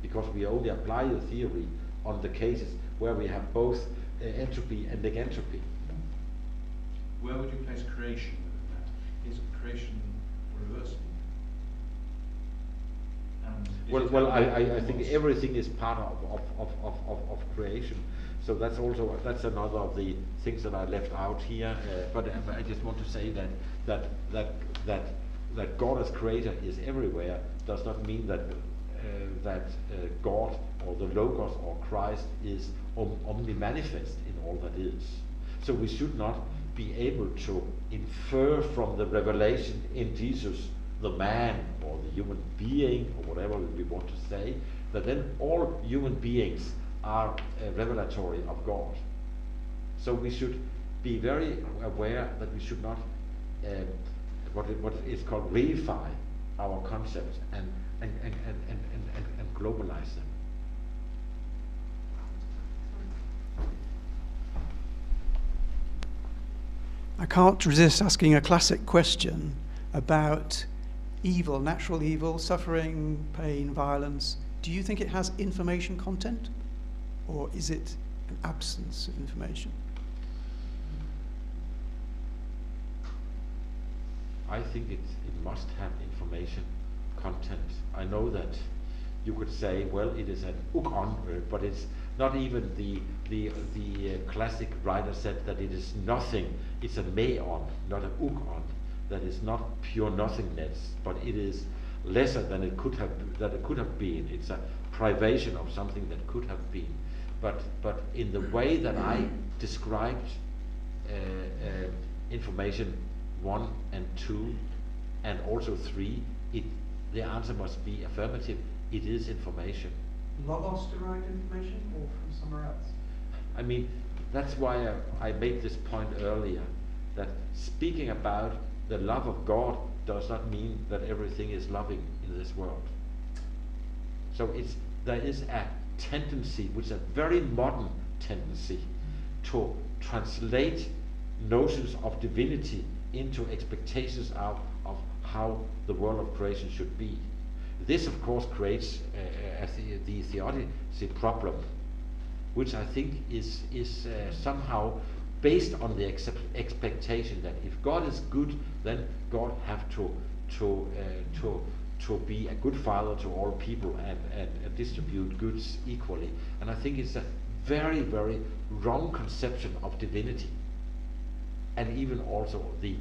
because we only apply the theory on the cases where we have both entropy and negentropy. Where would you place creation within that? Is creation reversible? Well, I think everything is part of creation. So that's another of the things that I left out here. But I just want to say that God as creator is everywhere does not mean that God or the Logos or Christ is omnimanifest in all that is. So we should not be able to infer from the revelation in Jesus, the man or the human being or whatever we want to say, that then all human beings are revelatory of God. So we should be very aware that we should not what is called reify our concepts and globalize them. I can't resist asking a classic question about evil, natural evil, suffering, pain, violence. Do you think it has information content, or is it an absence of information? I think it must have information content. I know that you could say, well, it is an ukon, but it's not even the classic writer said that it is nothing. It's a meon, not an ukon. That is not pure nothingness, but it is lesser than it could have been. It's a privation of something that could have been. But in the way that I described information 1 and 2 and also 3, the answer must be affirmative. It is information. Logos derived information, or from somewhere else? I mean, that's why I made this point earlier, that speaking about the love of God does not mean that everything is loving in this world. So there is a tendency, which is a very modern tendency, to translate notions of divinity into expectations of how the world of creation should be. This, of course, creates the theology problem, which I think is somehow based on the expectation that if God is good, then God have to be a good father to all people and distribute goods equally. And I think it's a very, very wrong conception of divinity, and even also the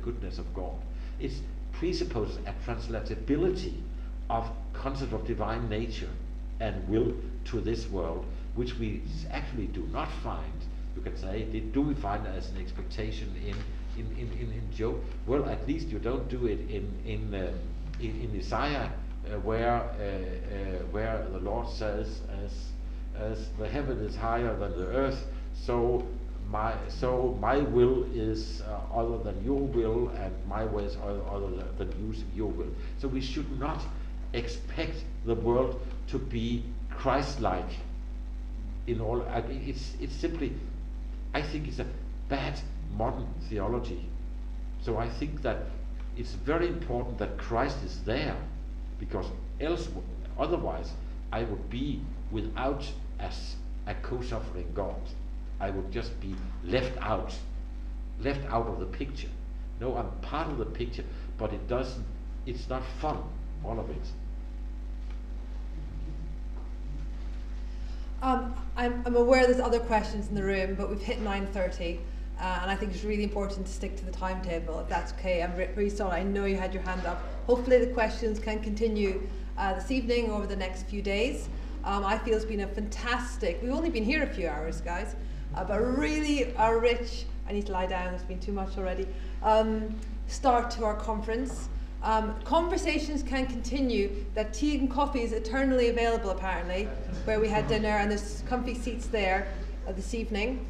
goodness of God. It presupposes a translatability of concept of divine nature and will to this world, which we actually do not find. You can say, do we find it as an expectation in Job? Well, at least you don't do it in Isaiah, where the Lord says, as the heaven is higher than the earth, so my will is other than your will, and my ways are other than your will. So we should not expect the world to be Christ-like in all. It's simply, I think it's a bad modern theology. So I think that it's very important that Christ is there, because otherwise I would be without a co-suffering God. I would just be left out of the picture. No, I'm part of the picture, but it's not fun, all of it. I'm aware there's other questions in the room, but we've hit 9:30, and I think it's really important to stick to the timetable, if that's okay. I'm really sorry, I know you had your hand up. Hopefully the questions can continue this evening over the next few days. I feel it's been a fantastic, we've only been here a few hours, guys, but really a rich, I need to lie down, it's been too much already, start to our conference. Conversations can continue. That tea and coffee is eternally available, apparently, where we had dinner, and there's comfy seats there this evening.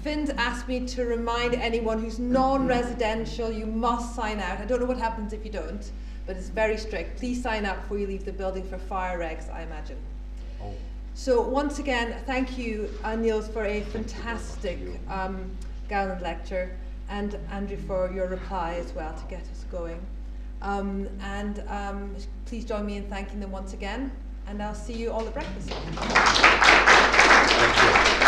Finn's asked me to remind anyone who's non-residential, you must sign out. I don't know what happens if you don't, but it's very strict. Please sign out before you leave the building for fire regs, I imagine. Oh. So once again, thank you, Niels, for a fantastic Gowland lecture, and Andrew for your reply as well to get us going. Please join me in thanking them once again, and I'll see you all at breakfast. Thank you.